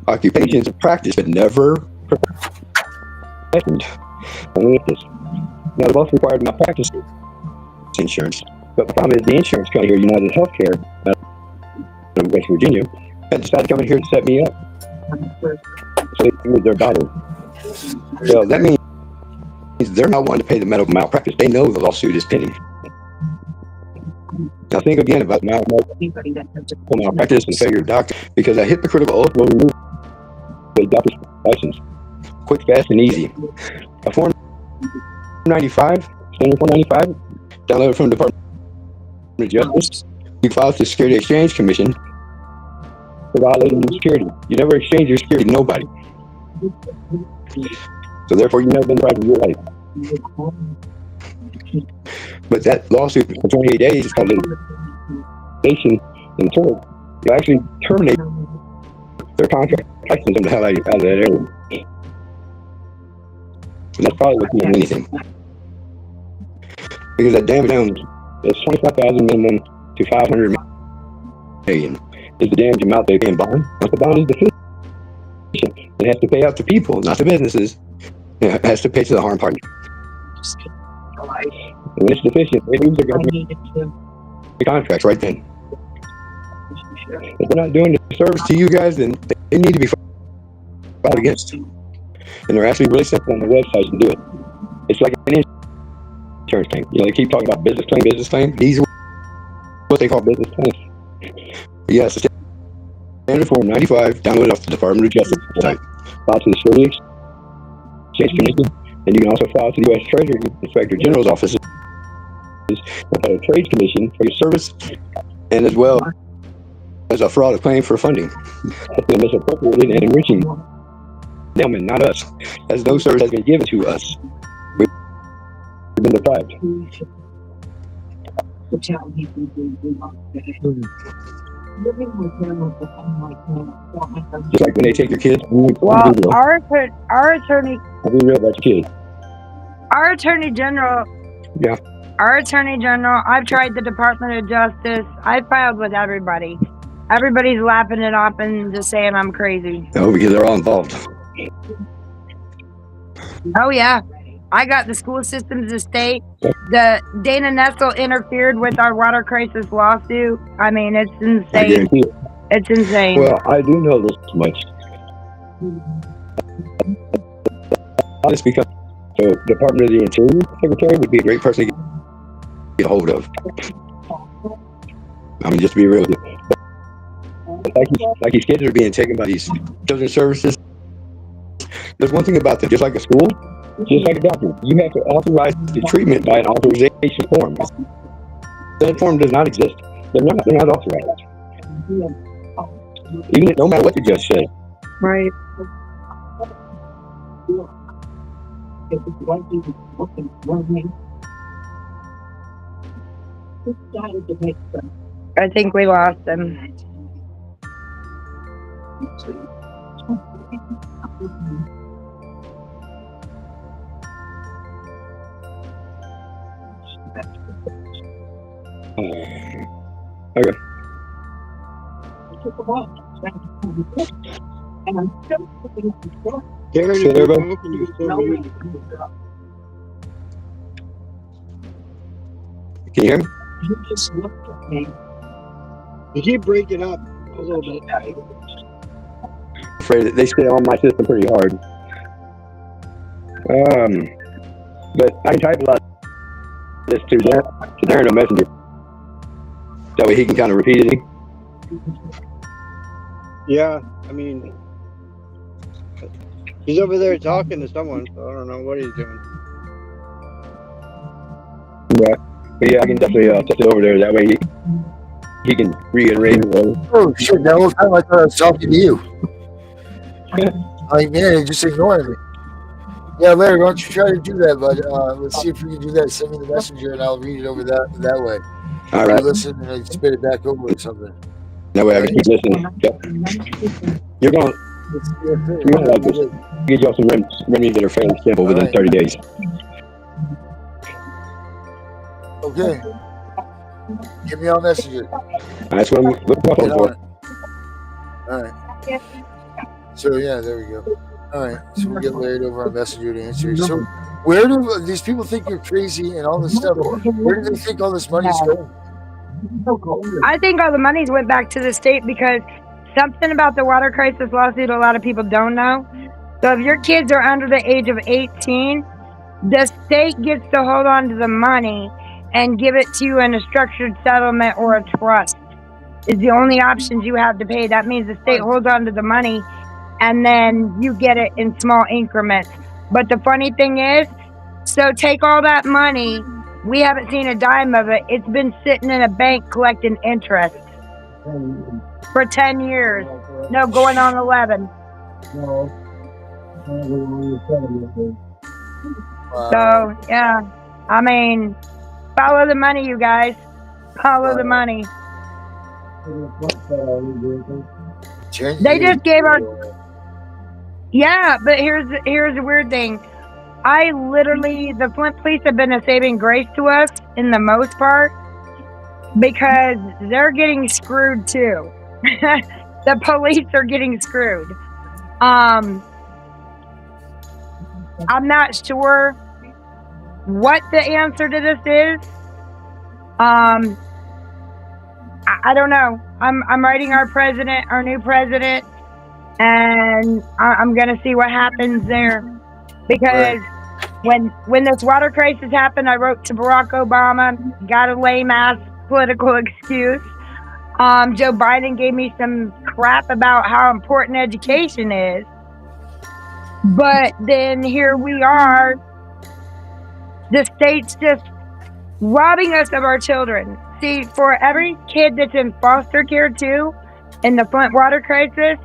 occupations of practice, but never professional. Now they're both required malpractice insurance, but the problem is the insurance company here, United Healthcare, in West Virginia, had decided to come in here to set me up. So they with their daughter. So that means they're not wanting to pay the medical malpractice. They know the lawsuit is pending. Now think again about malpractice and failure of doctor, because a hypocritical oath will remove the doctor's license. Quick, fast, and easy. A Form 95, Standard 495, downloaded from the Department of Justice. You file with the Security Exchange Commission for violating your security. You never exchange your security to nobody. So therefore, you've never been deprived of your life. But that lawsuit for 28 days is called litigation in tort. You actually terminate their contract, license them the hell out of that area. And that's probably what's doing anything. Because that damage down is $25,000 minimum to $500 million is the damage amount they can bond. Once the bond is deficient, it has to pay out to people, not to businesses. It has to pay to the harm party. When it's deficient, they lose their government contracts right then. If they're not doing the service to you guys, then they need to be filed against. And they're actually really simple on the website to do it. It's like an insurance claim. You know, they keep talking about business claim. These are what they call business claims. Yes, it's Standard Form 95, download off the Department of Justice site. File to the Security Exchange Commission, and you can also file to the U.S. Treasury Inspector General's office, the Federal Trade Commission for your service, and as well as a fraud claim for funding. That's been misappropriated and enriching them and not us, as no service has been given to us. We've been deprived. Just like when they take your kids. Well, our attorney. Be real about your kids. Our attorney general. Yeah. Our attorney general. I've tried the Department of Justice. I filed with everybody. Everybody's laughing it off and just saying I'm crazy. No, because they're all involved. Oh yeah, I got the school systems estate. The Dana Nessel interfered with our water crisis lawsuit. I mean, it's insane. I guarantee it. It's insane. Well, I do know this much. Honest, because so Department of the Interior Secretary would be a great person to get a hold of. I mean, just to be real with you. Like these kids are being taken by these children's services. There's one thing about them, just like a school, just like a doctor, you have to authorize the treatment by an authorization form. That form does not exist. They're not authorized. Even no matter what the judge says. Right. I think we lost them. Okay. Darren, So there, bud. Can you hear me? You keep breaking up a little bit. Afraid that they stay on my system pretty hard. But I can type a lot of this to Darren on Messenger. That way he can kind of repeat it. Yeah, I mean, he's over there talking to someone, so I don't know what he's doing. Yeah, but yeah, I can definitely text it over there. That way he can reiterate it. Oh shit! That whole time I thought I was talking to you. Like, man, you're just ignoring me. Yeah, Larry, why don't you try to do that, bud? Let's see if we can do that. Send me the messenger, and I'll read it over that way. All right. You listen, and I spit it back over or something. That way I can keep listening. Yep. You're going to like this. Get y'all some remedies that are fairly simple within 30 days. Okay. Give me on messenger. That's what I'm looking for. All right. So yeah, there we go. All right, so we'll get Larry over on Messenger to answer. So where do these people think you're crazy and all this stuff? Where do they think all this money's going? I think all the monies went back to the state because something about the water crisis lawsuit a lot of people don't know. So if your kids are under the age of 18, the state gets to hold on to the money and give it to you in a structured settlement or a trust. Is the only options you have to pay. That means the state holds on to the money and then you get it in small increments. But the funny thing is, so take all that money, we haven't seen a dime of it. It's been sitting in a bank collecting interest for 10 years. No, going on 11. So, yeah, I mean, follow the money, you guys. Follow the money. They just gave our... Yeah, but here's the weird thing. The Flint police have been a saving grace to us in the most part because they're getting screwed too. The police are getting screwed. I'm not sure what the answer to this is. I don't know. I'm writing our new president, and I'm gonna see what happens there. Because when this water crisis happened, I wrote to Barack Obama, got a lame ass political excuse. Joe Biden gave me some crap about how important education is. But then here we are, the state's just robbing us of our children. See, for every kid that's in foster care too, in the Flint water crisis,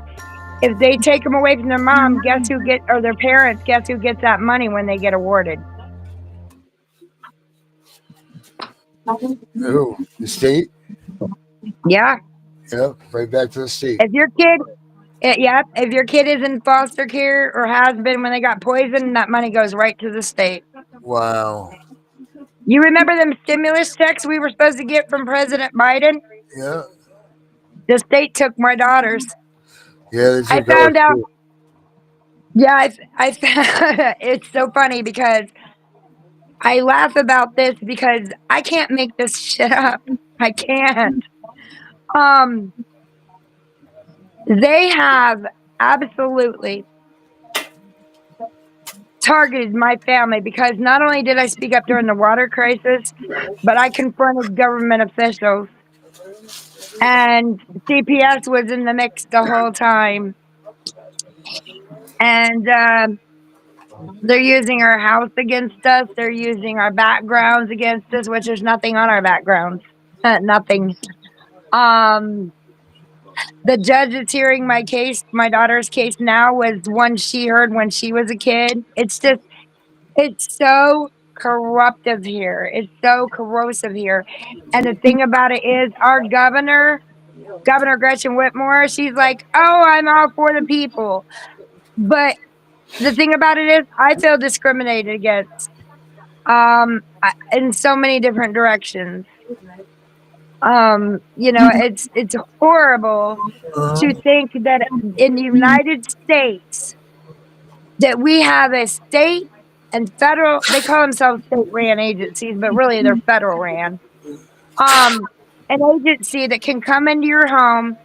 if they take them away from their mom, or their parents, guess who gets that money when they get awarded? Who? The state? Yeah. Yep, right back to the state. If your kid, if your kid is in foster care or has been when they got poisoned, that money goes right to the state. Wow. You remember them stimulus checks we were supposed to get from President Biden? Yeah. The state took my daughters. Yeah, they I took ours found out. too. Yeah, it's so funny because I laugh about this because I can't make this shit up. I can't. Um, they have absolutely targeted my family because not only did I speak up during the water crisis, but I confronted government officials, and CPS was in the mix the whole time. And they're using our house against us. They're using our backgrounds against us, which there's nothing on our backgrounds. Nothing. The judge that's hearing my case, my daughter's case now, was one she heard when she was a kid. It's so corruptive here. It's so corrosive here. And the thing about it is, our Governor Gretchen Whitmore, she's like, oh, I'm all for the people. But the thing about it is, I feel discriminated against in so many different directions. It's horrible to think that in the United States that we have a state and federal, they call themselves state ran agencies, but really they're federal ran. An agency that can come into your home,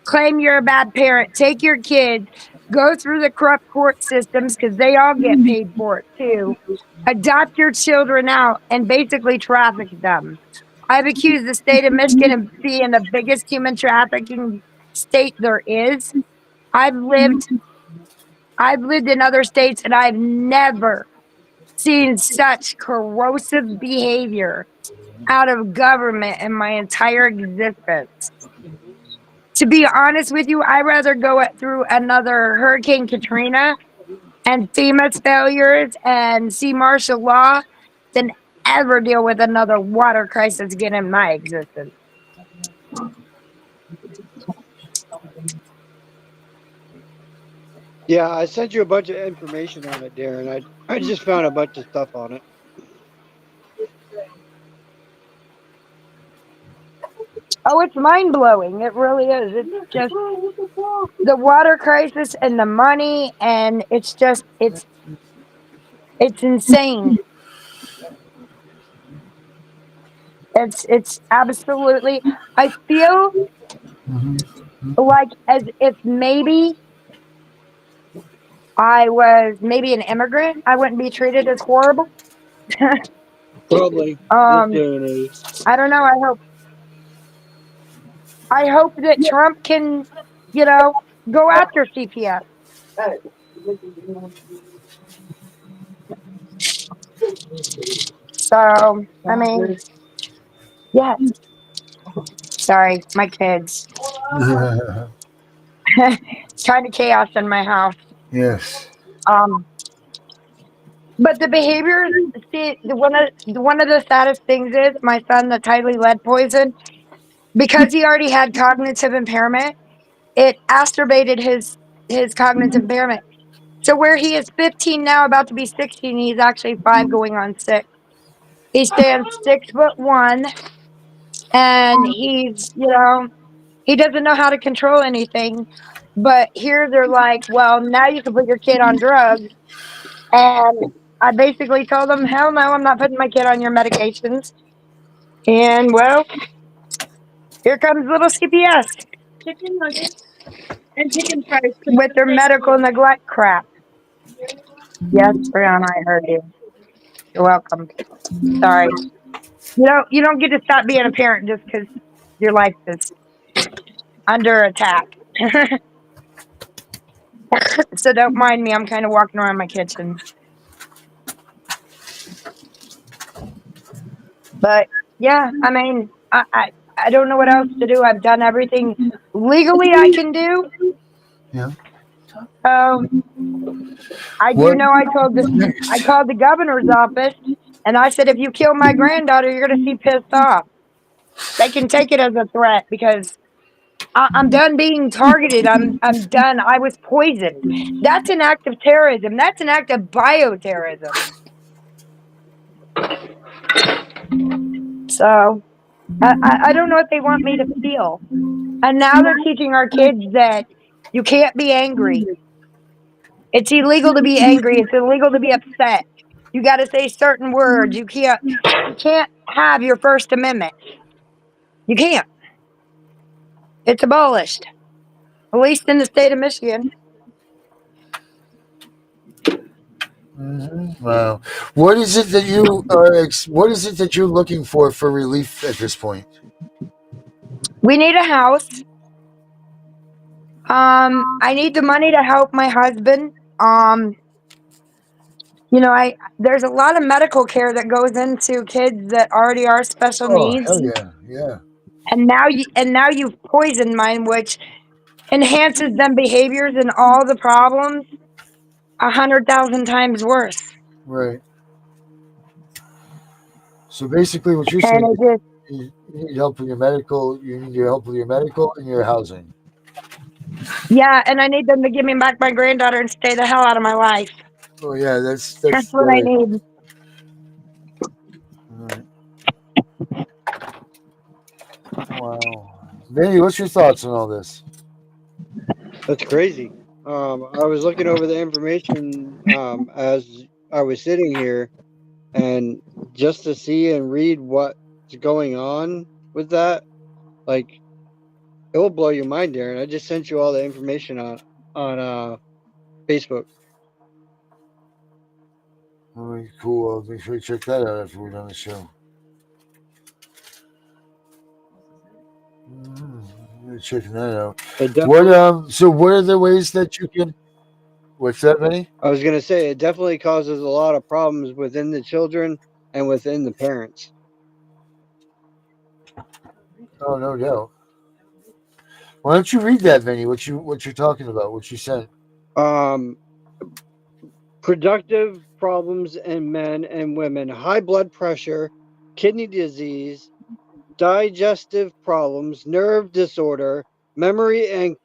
claim you're a bad parent, take your kids, go through the corrupt court systems because they all get paid for it too, adopt your children out, and basically traffic them. I've accused the state of Michigan of being the biggest human trafficking state there is. I've lived in other states and I've never seen such corrosive behavior out of government in my entire existence. To be honest with you, I'd rather go through another Hurricane Katrina and FEMA's failures and see martial law than ever deal with another water crisis again in my existence. Yeah, I sent you a bunch of information on it, Darren. I just found a bunch of stuff on it. Oh, it's mind blowing. It really is. It's just the water crisis and the money, and it's insane. It's absolutely. I feel like as if maybe I was maybe an immigrant, I wouldn't be treated as horrible. Probably. I don't know. I hope that Trump can, go after CPS. So, I mean, yeah. Sorry, my kids. Kind of chaos in my house. Yes. But the behavior, see, one of the saddest things is my son that's highly lead poisoned, because he already had cognitive impairment, it exacerbated his cognitive impairment. So where he is 15 now, about to be 16, he's actually 5 going on 6. He stands 6'1", and he doesn't know how to control anything. But here they're like, well, now you can put your kid on drugs. And I basically told them, hell no, I'm not putting my kid on your medications. And well, here comes little CPS. Chicken nuggets and chicken fries with their medical neglect crap. Yes, Brianna, I heard you. You're welcome. Sorry. You don't get to stop being a parent just because your life is under attack. So don't mind me. I'm kind of walking around my kitchen. But yeah, I mean, I don't know what else to do. I've done everything legally I can do. Yeah. I do What? know I called the governor's office and I said, if you kill my granddaughter, you're going to see pissed off. They can take it as a threat because I'm done being targeted. I'm done. I was poisoned. That's an act of terrorism. That's an act of bioterrorism. So I don't know what they want me to feel. And now they're teaching our kids that you can't be angry. It's illegal to be angry. It's illegal to be upset. You got to say certain words. You can't have your First Amendment. You can't. It's abolished. At least in the state of Michigan. Wow. What is it that you are? What is it that you're looking for relief at this point? We need a house. I need the money to help my husband. There's a lot of medical care that goes into kids that already are special Oh, needs. hell yeah, yeah. And now you've poisoned mine, which enhances them behaviors and all the problems 100,000 times worse. Right. So basically, what you're And saying it just is you need help with your medical. You need your help with your medical and your housing. yeah, and I need them to give me back my granddaughter and stay the hell out of my life. Oh yeah, that's What I need. Right. Wow. Vinny, what's your thoughts on all this? That's crazy. I was looking over the information as I was sitting here, and just to see and read what's going on with that, like, it will blow your mind, Darren. I just sent you all the information on Facebook. All right, cool. I'll make sure you check that out after we're done the show. We're checking that out. What so what are the ways that you can? What's that, Vinny? I was gonna say it definitely causes a lot of problems within the children and within the parents. Oh, no doubt. Why don't you read that, Vinny? What you're talking about? What you sent? Productive problems in men and women: high blood pressure, kidney disease, digestive problems, nerve disorder, memory and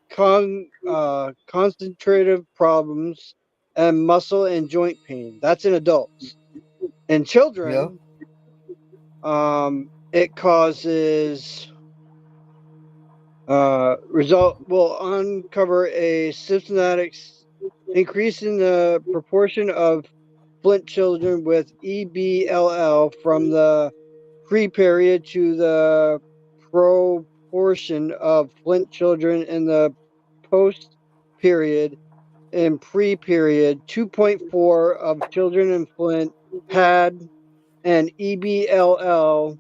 concentrative problems, and muscle and joint pain. That's in adults. In children, it causes result will uncover a systematic increase in the proportion of Flint children with EBLL from the pre-period to the proportion of Flint children in the post-period. In pre-period, 2.4 of children in Flint had an EBLL.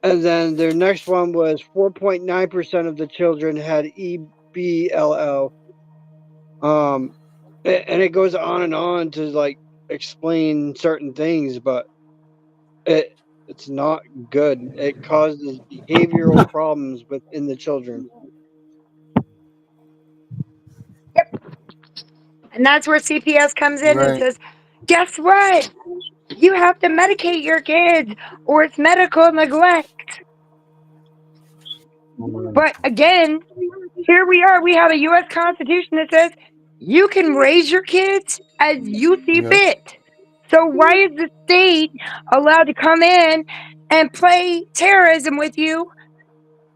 And then their next one was 4.9% of the children had EBLL. And it goes on and on to like explain certain things, but it's not good. It causes behavioral problems within the children. And that's where CPS comes in and Right. says, guess what? You have to medicate your kids or it's medical neglect. But again, here we are. We have a U.S. Constitution that says you can raise your kids as you see fit. So why is the state allowed to come in and play terrorism with you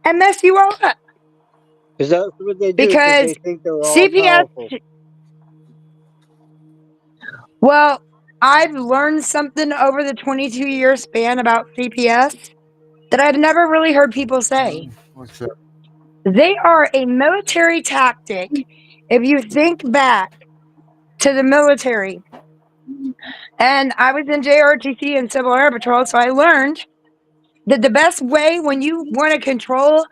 and mess you all up? Because that's what they do, because Because they think they're all CPS. powerful. Well, I've learned something over the 22-year span about CPS that I've never really heard people say. What's that? They are a military tactic. If you think back to the military, and I was in JRTC and Civil Air Patrol, so I learned that the best way when you want to control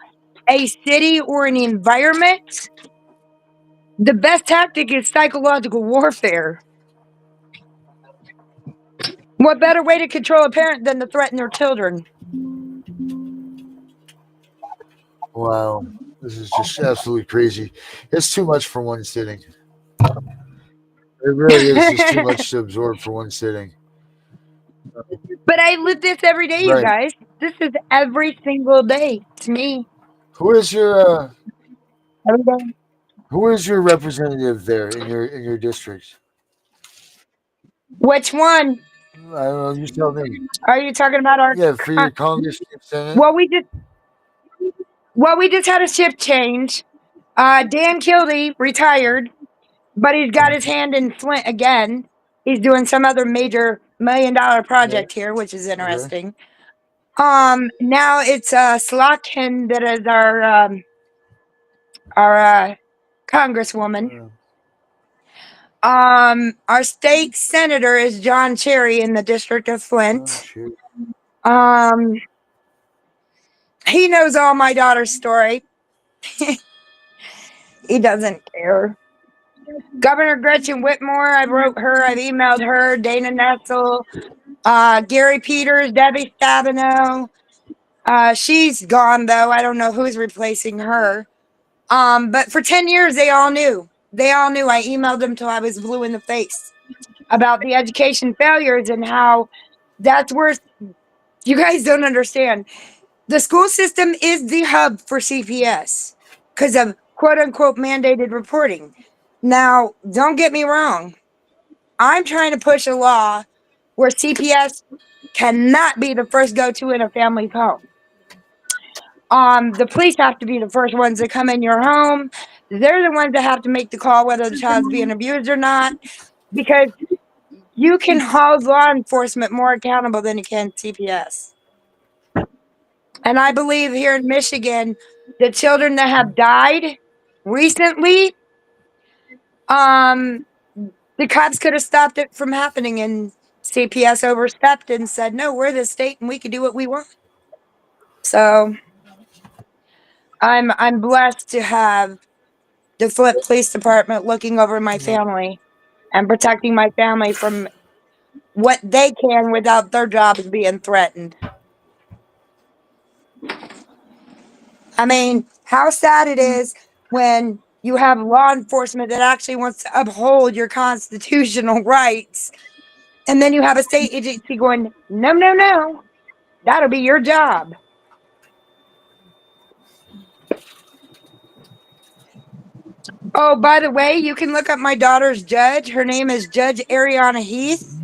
a city or an environment, the best tactic is psychological warfare. What better way to control a parent than to threaten their children? Wow. This is just absolutely crazy. It's too much for one sitting. It really is just too much to absorb for one sitting. But I live this every day, you Right. guys. This is every single day to me. Who is your Every day. who is your representative there in your district? Which one? I don't know. You tell me. Are you talking about our? Yeah, for your Congress and Senate. Well, we just had a shift change. Dan Kildee retired, but he's got his hand in Flint again. He's doing some other major $1 million project here, which is interesting. Now it's Slotkin that is our congresswoman. Our state senator is John Cherry in the district of Flint. He knows all my daughter's story. He doesn't care. Governor Gretchen Whitmore, I wrote her, I've emailed her, Dana Nessel, Gary Peters, Debbie Stabenow. She's gone though. I don't know who's replacing her. But for 10 years, they all knew. They all knew. I emailed them till I was blue in the face about the education failures and how that's where you guys don't understand. The school system is the hub for CPS because of quote unquote mandated reporting. Now, don't get me wrong. I'm trying to push a law where CPS cannot be the first go-to in a family's home. The police have to be the first ones that come in your home. They're the ones that have to make the call whether the child's being abused or not, because you can hold law enforcement more accountable than you can CPS. And I believe here in Michigan, the children that have died recently, the cops could have stopped it from happening, and CPS overstepped and said, no, we're the state and we can do what we want. So I'm blessed to have the Flint Police Department looking over my family and protecting my family from what they can without their jobs being threatened. I mean, how sad it is when you have law enforcement that actually wants to uphold your constitutional rights, and then you have a state agency going, no, no, no, that'll be your job. Oh, by the way, you can look up my daughter's judge. Her name is Judge Ariana Heath.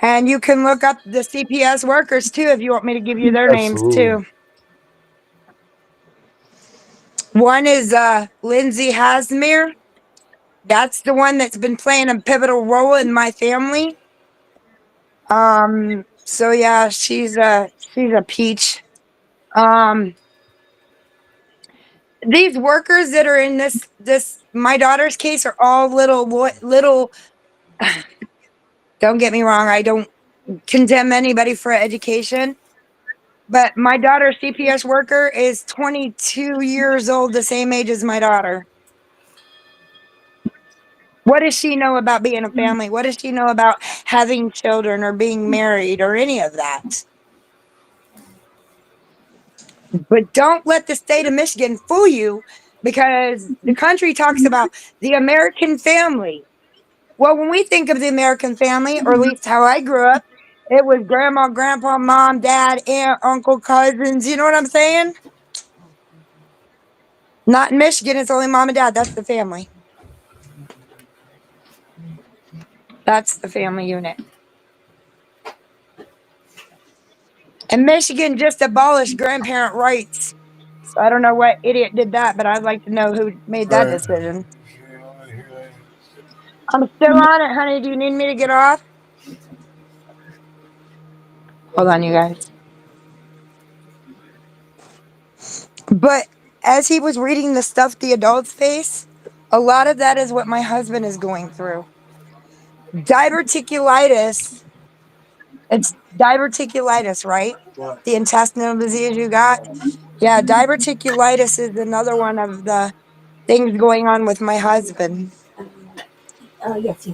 And you can look up the CPS workers too if you want me to give you their names too. One is Lindsay Hasmere. That's the one that's been playing a pivotal role in my family. So yeah, she's a peach. These workers that are in this my daughter's case are all little. Don't get me wrong, I don't condemn anybody for education, but my daughter's CPS worker is 22 years old, the same age as my daughter. What does she know about being a family? What does she know about having children or being married or any of that? But don't let the state of Michigan fool you, because the country talks about the American family. Well, when we think of the American family, or at least how I grew up, it was grandma, grandpa, mom, dad, aunt, uncle, cousins. You know what I'm saying? Not in Michigan. It's only mom and dad. That's the family. That's the family unit. And Michigan just abolished grandparent rights. So I don't know what idiot did that, but I'd like to know who made that decision. I'm still on it, honey. Do you need me to get off? Hold on, you guys. But as he was reading the stuff the adults face, a lot of that is what my husband is going through. Diverticulitis. It's diverticulitis, right? The intestinal disease you got. Yeah, diverticulitis is another one of the things going on with my husband. Yes.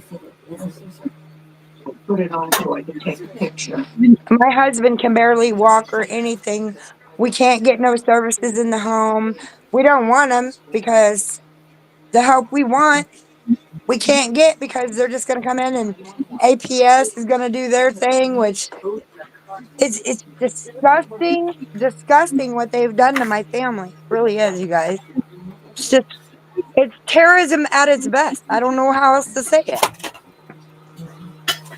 Put it on so I can take a picture. My husband can barely walk or anything We can't get no services in the home. We don't want them because the help we want, we can't get because they're just going to come in and APS is going to do their thing, which it's disgusting what they've done to my family. It really is, you guys. It's just, it's terrorism at its best. I don't know how else to say it.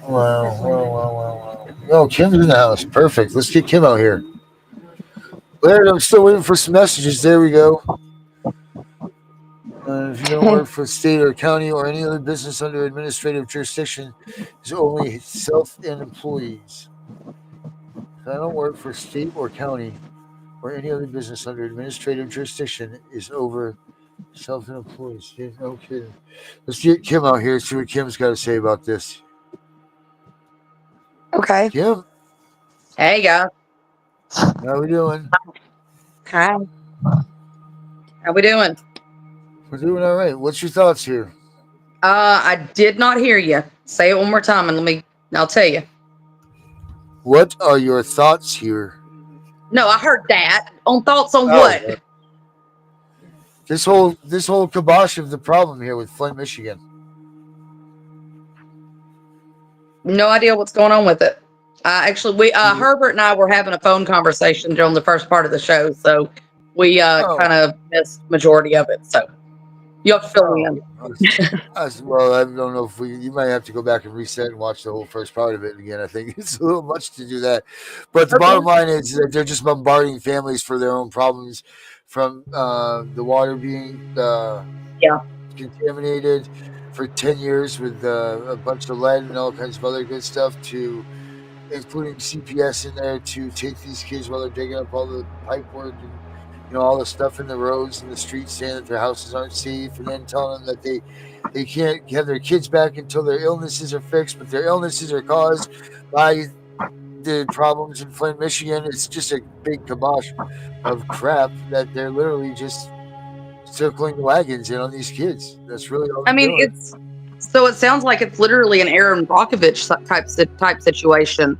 Wow. Oh, Kim's in the house. Perfect. Let's get Kim out here. Larry, I'm still waiting for some messages. There we go. If you don't work for state or county or any other business under administrative jurisdiction, is only self and employees. If I don't work for state or county or any other business under administrative jurisdiction, is over self and employees. Yeah, no kidding. Let's get Kim out here. See what Kim's got to say about this. Okay. Kim. Hey, guys. How we doing? Hi. How we doing? We're doing all right. What's your thoughts here? I did not hear you. Say it one more time and I'll tell you. What are your thoughts here? No, I heard that. On thoughts on what? This whole kibosh of the problem here with Flint, Michigan. No idea what's going on with it. Actually, Herbert and I were having a phone conversation during the first part of the show, so we kind of missed majority of it. So you have to fill me in. Well, I don't know if you might have to go back and reset and watch the whole first part of it again. I think it's a little much to do that. But the bottom line is that they're just bombarding families for their own problems, from the water being contaminated for 10 years with a bunch of lead and all kinds of other good stuff, to including CPS in there to take these kids while they're digging up all the pipe work and all the stuff in the roads and the streets, saying that their houses aren't safe, and then telling them that they can't have their kids back until their illnesses are fixed, but their illnesses are caused by the problems in Flint, Michigan. It's just a big kibosh of crap that they're literally just circling the wagons in on these kids. That's really all they're doing. It sounds like it's literally an Aaron Brockovich type situation.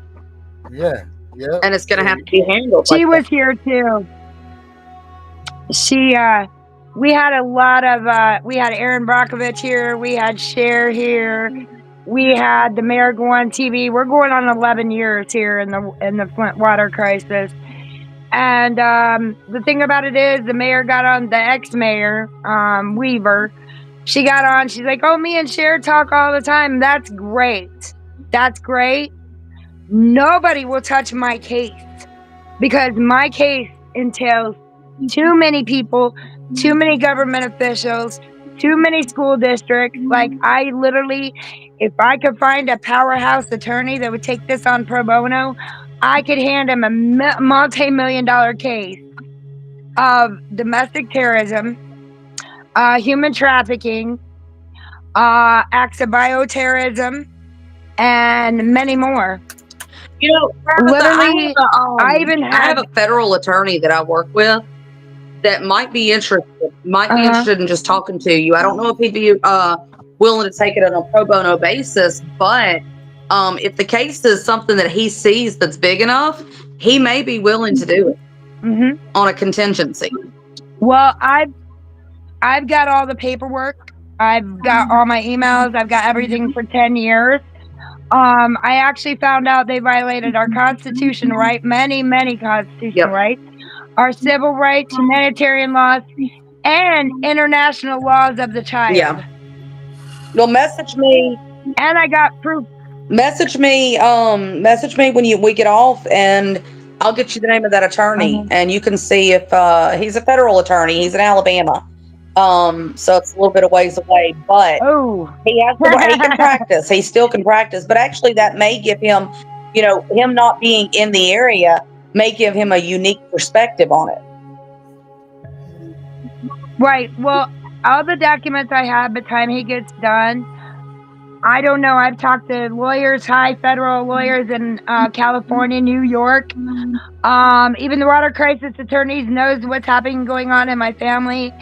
Yeah. And it's going to have to be handled. She was here too. We had a lot of, we had Aaron Brockovich here. We had Cher here. We had the mayor go on TV. We're going on 11 years here in the Flint water crisis. And the thing about it is, the mayor got on, the ex-mayor, Weaver. She got on. She's like, "Oh, me and Cher talk all the time." That's great. That's great. Nobody will touch my case, because my case entails too many people, too many government officials, too many school districts. Like, I literally, if I could find a powerhouse attorney that would take this on pro bono, I could hand him a multi-million-dollar case of domestic terrorism, human trafficking, acts of bioterrorism, and many more. Literally, I have a federal attorney that I work with that might be interested in just talking to you. I don't know if he'd be willing to take it on a pro bono basis, but if the case is something that he sees that's big enough, he may be willing to do it on a contingency. Well, I've got all the paperwork. I've got all my emails. I've got everything for 10 years. I actually found out they violated our Constitution, right? Many constitutional rights, our civil rights, humanitarian laws, and international laws of the child. Yeah. Well, message me. And I got proof. Message me when we get off, and I'll get you the name of that attorney, and you can see if he's a federal attorney. He's in Alabama. So it's a little bit of ways away, but he can practice. He still can practice, but actually that may give him, him not being in the area may give him a unique perspective on it. Right. Well, all the documents I have by the time he gets done, I don't know. I've talked to lawyers, high federal lawyers in California, New York. Even the water crisis attorneys knows what's going on in my family.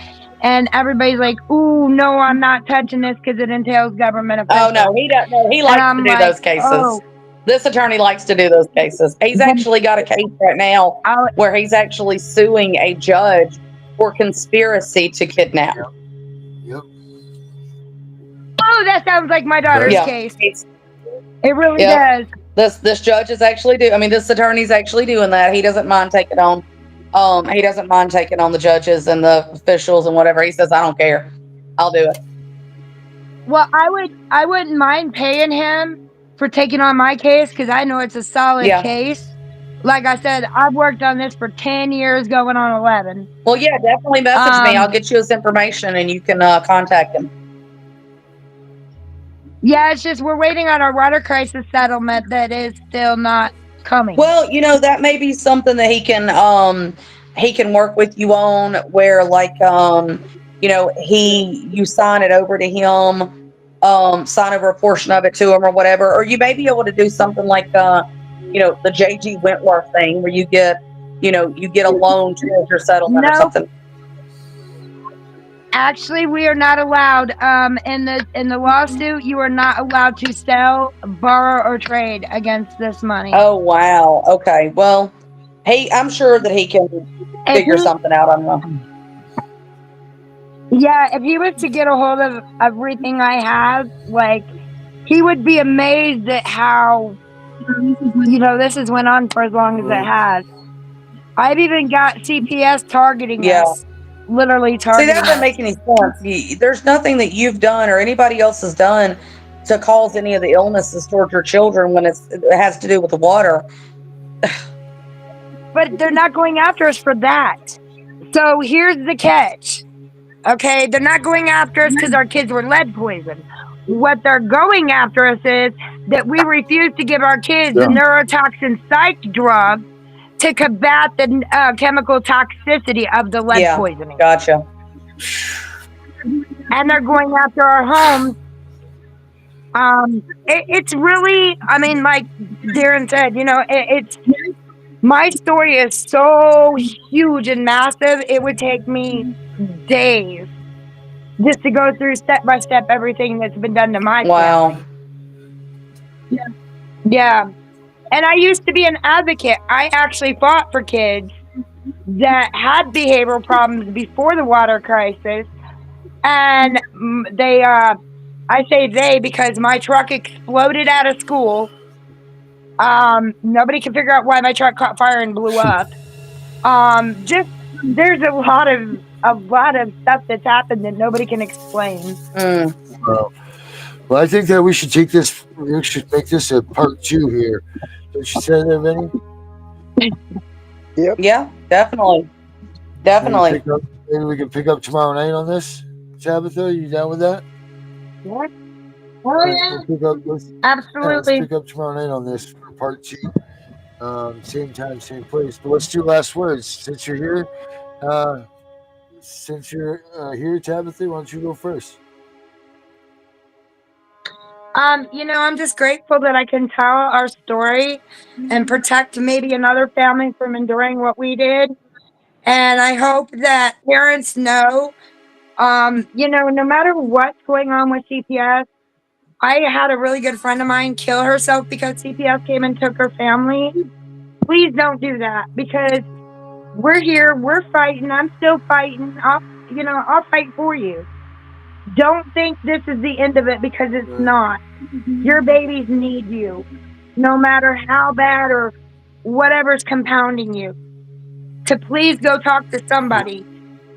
And everybody's like, "Ooh, no, I'm not touching this because it entails government officials." Oh no, he doesn't. No, he likes to do those cases. This attorney likes to do those cases. He's actually got a case right now where he's actually suing a judge for conspiracy to kidnap. Yep. Oh, that sounds like my daughter's case. It really Yep. does. This judge is actually this attorney's actually doing that. He doesn't mind taking on the judges and the officials and whatever. He says, I don't care. I'll do it. Well, I wouldn't mind paying him for taking on my case because I know it's a solid case. Like I said, I've worked on this for 10 years, going on 11. Well, yeah, definitely message me. I'll get you his information and you can contact him. Yeah, it's just we're waiting on our water crisis settlement that is still not coming. Well, that may be something that he can work with you on, where you sign it over to him, sign over a portion of it to him or whatever, or you may be able to do something like the JG Wentworth thing where you get a loan towards your settlement or something. Actually, we are not allowed. In the lawsuit, you are not allowed to sell, borrow, or trade against this money. Oh wow. Okay. Well, I'm sure that he can figure something out on them. Yeah, if he was to get a hold of everything I have, he would be amazed at how this has went on for as long as it has. I've even got CPS targeting us. Literally targeting. See, that doesn't make any sense. There's nothing that you've done or anybody else has done to cause any of the illnesses towards your children when it has to do with the water. But they're not going after us for that. So here's the catch. Okay, they're not going after us because our kids were lead poisoned. What they're going after us is that we refuse to give our kids the neurotoxin psych drug to combat the chemical toxicity of the lead poisoning. Gotcha. And they're going after our homes. It's really, like Darren said, it's my story is so huge and massive. It would take me days just to go through step by step everything that's been done to my family. Yeah. And I used to be an advocate. I actually fought for kids that had behavioral problems before the water crisis. And I say they because my truck exploded out of school. Nobody can figure out why my truck caught fire and blew up. There's a lot of stuff that's happened that nobody can explain. Well, I think that we should make this a part 2 here. Don't you say that, Vinny? Yep. Yeah, definitely. Definitely. Maybe we can pick up tomorrow night on this. Tabitha, are you down with that? What? Oh, yeah. Absolutely. Let's pick up tomorrow night on this for part 2. Same time, same place. But let's do last words. Since you're here, Tabitha, why don't you go first? I'm just grateful that I can tell our story and protect maybe another family from enduring what we did. And I hope that parents know, no matter what's going on with CPS, I had a really good friend of mine kill herself because CPS came and took her family. Please don't do that because we're here, we're fighting, I'm still fighting. I'll fight for you. Don't think this is the end of it because it's not. Your babies need you, no matter how bad or whatever's compounding you. To please go talk to somebody.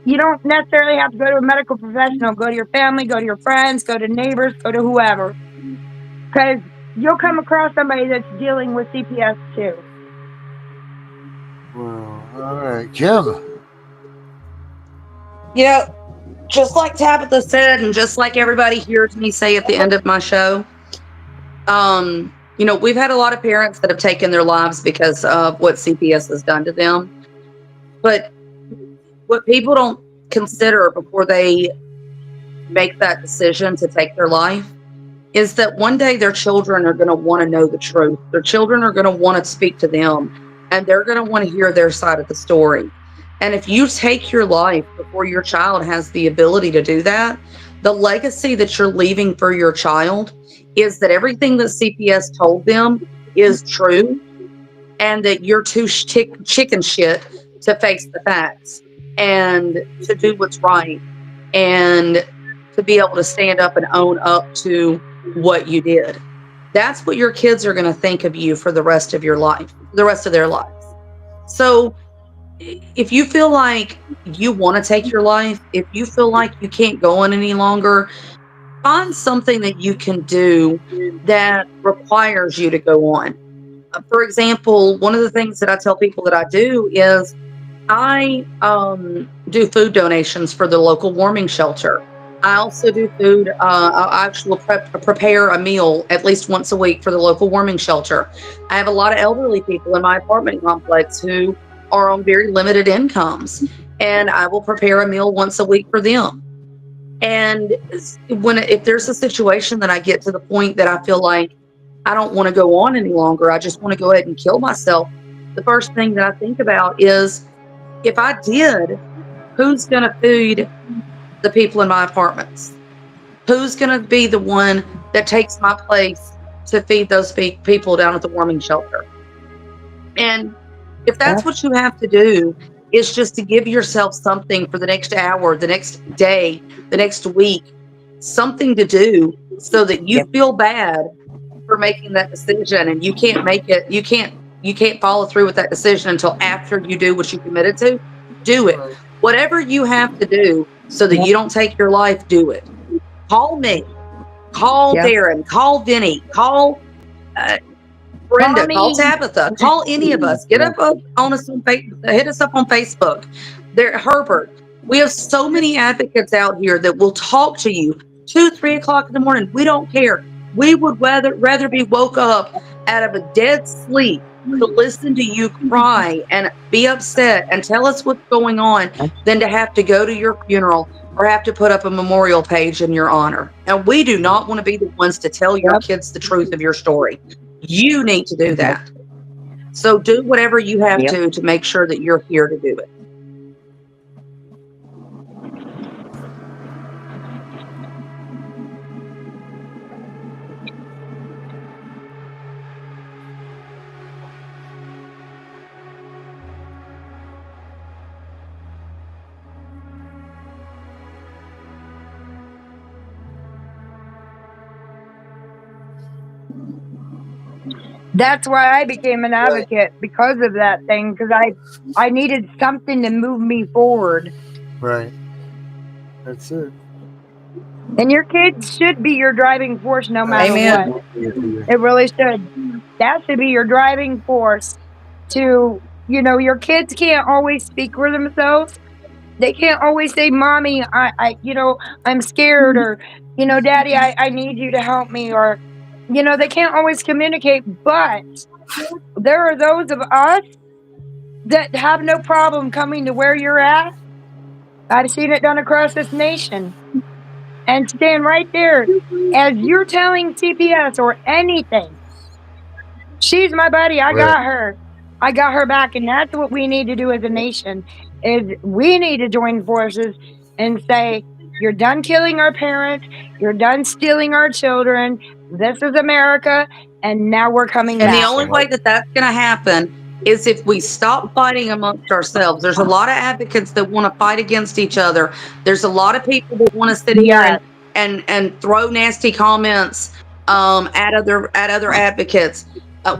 You don't necessarily have to go to a medical professional. Go to your family, go to your friends, go to neighbors, go to whoever. Because you'll come across somebody that's dealing with CPS too. Well, all right. Kim. Just like Tabitha said, and just like everybody hears me say at the end of my show, we've had a lot of parents that have taken their lives because of what CPS has done to them. But what people don't consider before they make that decision to take their life is that one day their children are going to want to know the truth. Their children are going to want to speak to them, and they're going to want to hear their side of the story. And if you take your life before your child has the ability to do that, the legacy that you're leaving for your child is that everything that CPS told them is true and that you're too chicken shit to face the facts and to do what's right and to be able to stand up and own up to what you did. That's what your kids are going to think of you for the rest of your life, the rest of their lives. So if you feel like you want to take your life, if you feel like you can't go on any longer, find something that you can do that requires you to go on. For example, one of the things that I tell people that I do is I do food donations for the local warming shelter. I also do food. I actually prepare a meal at least once a week for the local warming shelter. I have a lot of elderly people in my apartment complex who are on very limited incomes, and I will prepare a meal once a week for them. And if there's a situation that I get to the point that I feel like I don't want to go on any longer, I just want to go ahead and kill myself, the first thing that I think about is, if I did, who's going to feed the people in my apartments? Who's going to be the one that takes my place to feed those people down at the warming shelter? And if that's what you have to do, is just to give yourself something for the next hour, the next day, the next week, something to do so that you feel bad for making that decision, and you can't make it, you can't follow through with that decision until after you do what you committed to. Do it. Whatever you have to do so that you don't take your life, do it. Call me, call Darren, call Vinny, call Brenda, call Tabitha, call any of us. Get up on us on Facebook, hit us up on Facebook. There, Herbert. We have so many advocates out here that will talk to you 2, 3 o'clock in the morning. We don't care. We would rather be woke up out of a dead sleep to listen to you cry and be upset and tell us what's going on than to have to go to your funeral or have to put up a memorial page in your honor. And we do not want to be the ones to tell your kids the truth of your story. You need to do that. So do whatever you have to make sure that you're here to do it. That's why I became an advocate, because of that thing, because I needed something to move me forward. Right. That's it. And your kids should be your driving force no matter what. It really should. That should be your driving force to, your kids can't always speak for themselves. They can't always say, Mommy, I'm scared, or, Daddy, I need you to help me, or, they can't always communicate, but there are those of us that have no problem coming to where you're at. I've seen it done across this nation. And stand right there as you're telling CPS or anything. She's my buddy. I got her. I got her back. And that's what we need to do as a nation, is we need to join forces and say, you're done killing our parents. You're done stealing our children. This is America. And now we're coming back. And the only way that that's going to happen is if we stop fighting amongst ourselves. There's a lot of advocates that want to fight against each other. There's a lot of people that want to sit here and throw nasty comments at other advocates.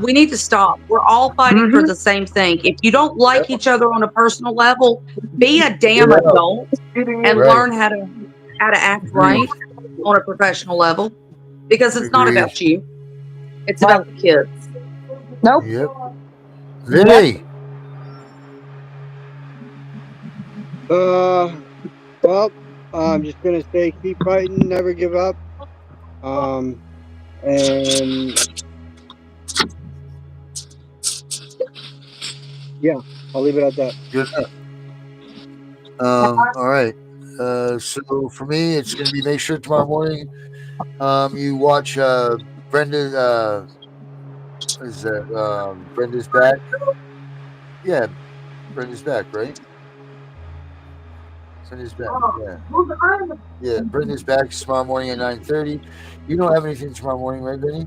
We need to stop. We're all fighting for the same thing. If you don't like each other on a personal level, be a damn adult and learn how to act right on a professional level, because it's not about you. It's about the kids. Nope. Yep. Vinny. Well, I'm just gonna say, keep fighting, never give up. And yeah, I'll leave it at that. Good enough. All right. So for me, it's going to be, make sure tomorrow morning you watch Brenda. What is that? Brenda's Back. Yeah, Brenda's Back, right? Brenda's Back. Yeah, Brenda's Back tomorrow morning at 9:30. You don't have anything tomorrow morning, right, Benny?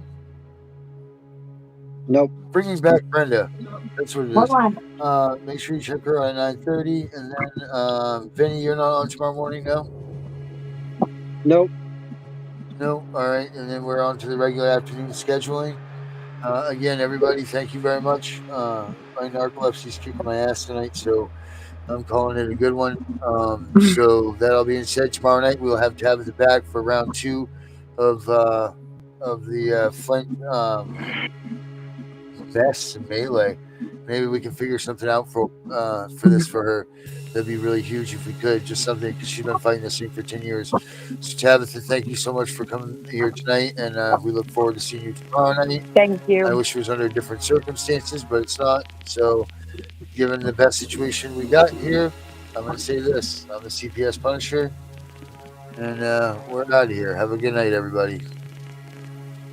Nope. Bringing back Brenda. That's what it What is. one? Make sure you check her out at 9:30, and then Vinny, you're not on tomorrow morning, no? Nope. No. All right, and then we're on to the regular afternoon scheduling. Again, everybody, thank you very much. My narcolepsy's kicking my ass tonight, so I'm calling it a good one. So that all being said, tomorrow night we'll have Tabitha back for round 2 of the Flint vests and melee. Maybe we can figure something out for this for her. That'd be really huge if we could. Just something, because she's been fighting this thing for 10 years. So Tabitha, thank you so much for coming here tonight, and we look forward to seeing you tomorrow night. Thank you. I wish it was under different circumstances, but it's not. So, given the best situation we got here, I'm going to say this. I'm the CPS Punisher, and we're out of here. Have a good night, everybody.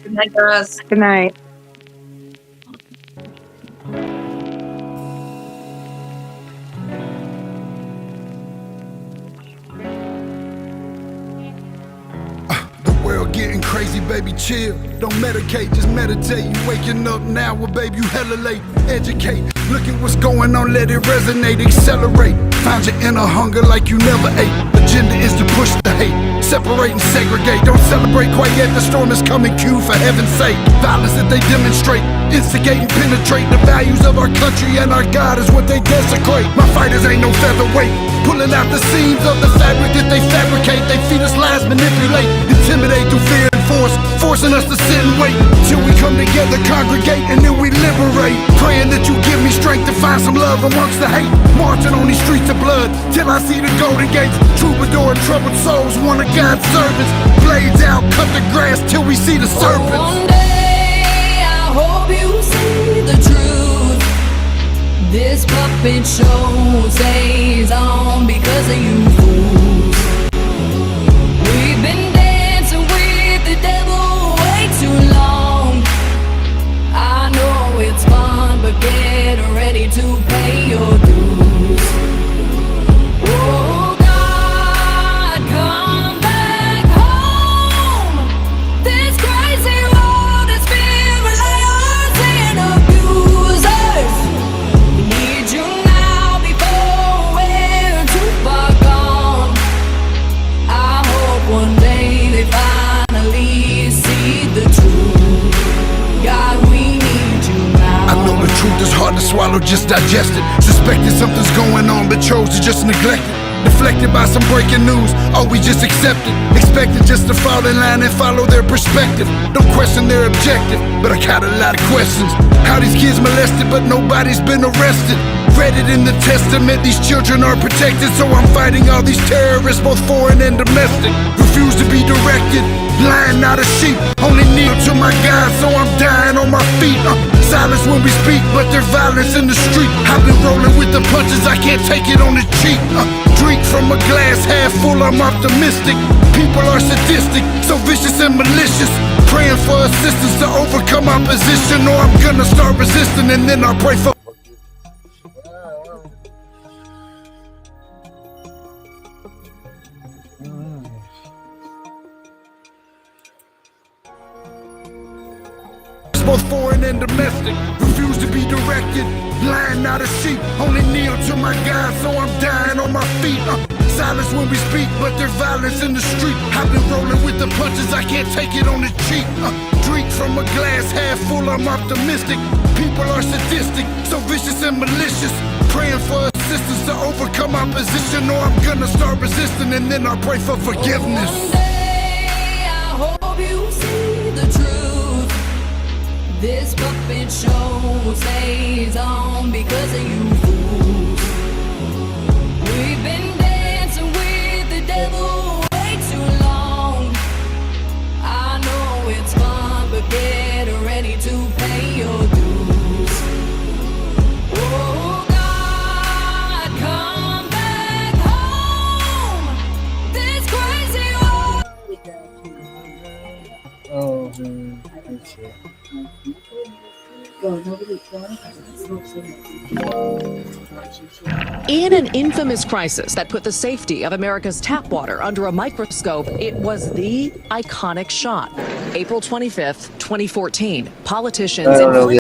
Good night, guys. Good night. World getting crazy, baby, chill. Don't medicate, just meditate. You waking up now, well, baby, you hella late. Educate, look at what's going on, let it resonate, accelerate. Find your inner hunger like you never ate. Agenda is to push the hate, separate and segregate. Don't celebrate quite yet, the storm is coming, Q, for heaven's sake. Violence that they demonstrate, instigate and penetrate. The values of our country and our God is what they desecrate. My fighters ain't no featherweight, pulling out the seams of the fabric that they fabricate. They feed us lies, manipulate, intimidate through fear and force, forcing us to sit and wait till we come together, congregate, and then we liberate. Praying that you give me strength to find some love amongst the hate. Marching on these streets of blood till I see the golden gates. Troubadour and troubled souls, one of God's servants. Blades out, cut the grass till we see the serpents. One day I hope you see the truth. This puppet show stays on because of you fools. We've been dancing with the devil way too long. I know it's fun, but get ready to pay your dues. Oh God, come back home. This crazy world is filled with liars and abusers. We need you now before we're too far gone. I hope one day they finally see the truth. God, we need you now. I know the truth is hard to swallow, just digest it. Suspected something's going on, but chose to just neglect it. Deflected by some breaking news, oh, we just accept it. Expected just to fall in line and follow their perspective. Don't question their objective, but I got a lot of questions. How these kids molested, but nobody's been arrested. Read it in the testament, these children are protected. So I'm fighting all these terrorists, both foreign and domestic. Refuse to be directed, blind, not a sheep. Only kneel to my God, so I'm dying on my feet. Silence when we speak, but there's violence in the street. I've been rolling with the punches, I can't take it on the cheek. Drink from a glass half full, I'm optimistic. People are sadistic, so vicious and malicious. Praying for assistance to overcome opposition, or I'm gonna start resisting and then I'll pray for. Both foreign and domestic. Refuse to be directed, blind, not a sheep. Only kneel to my God, so I'm dying on my feet. Silence when we speak, but there's violence in the street. I've been rolling with the punches, I can't take it on the cheek. Drink from a glass half full, I'm optimistic. People are sadistic, so vicious and malicious. Praying for assistance to overcome opposition, or I'm gonna start resisting and then I'll pray for forgiveness. One day I hope you see the truth. This puppet show stays on because of you fools. We've been dancing with the devil way too long. I know it's fun, but get ready to pay your dues. Oh God, come back home. This crazy world. Oh, that's it. In an infamous crisis that put the safety of America's tap water under a microscope, it was the iconic shot. April 25th, 2014, politicians in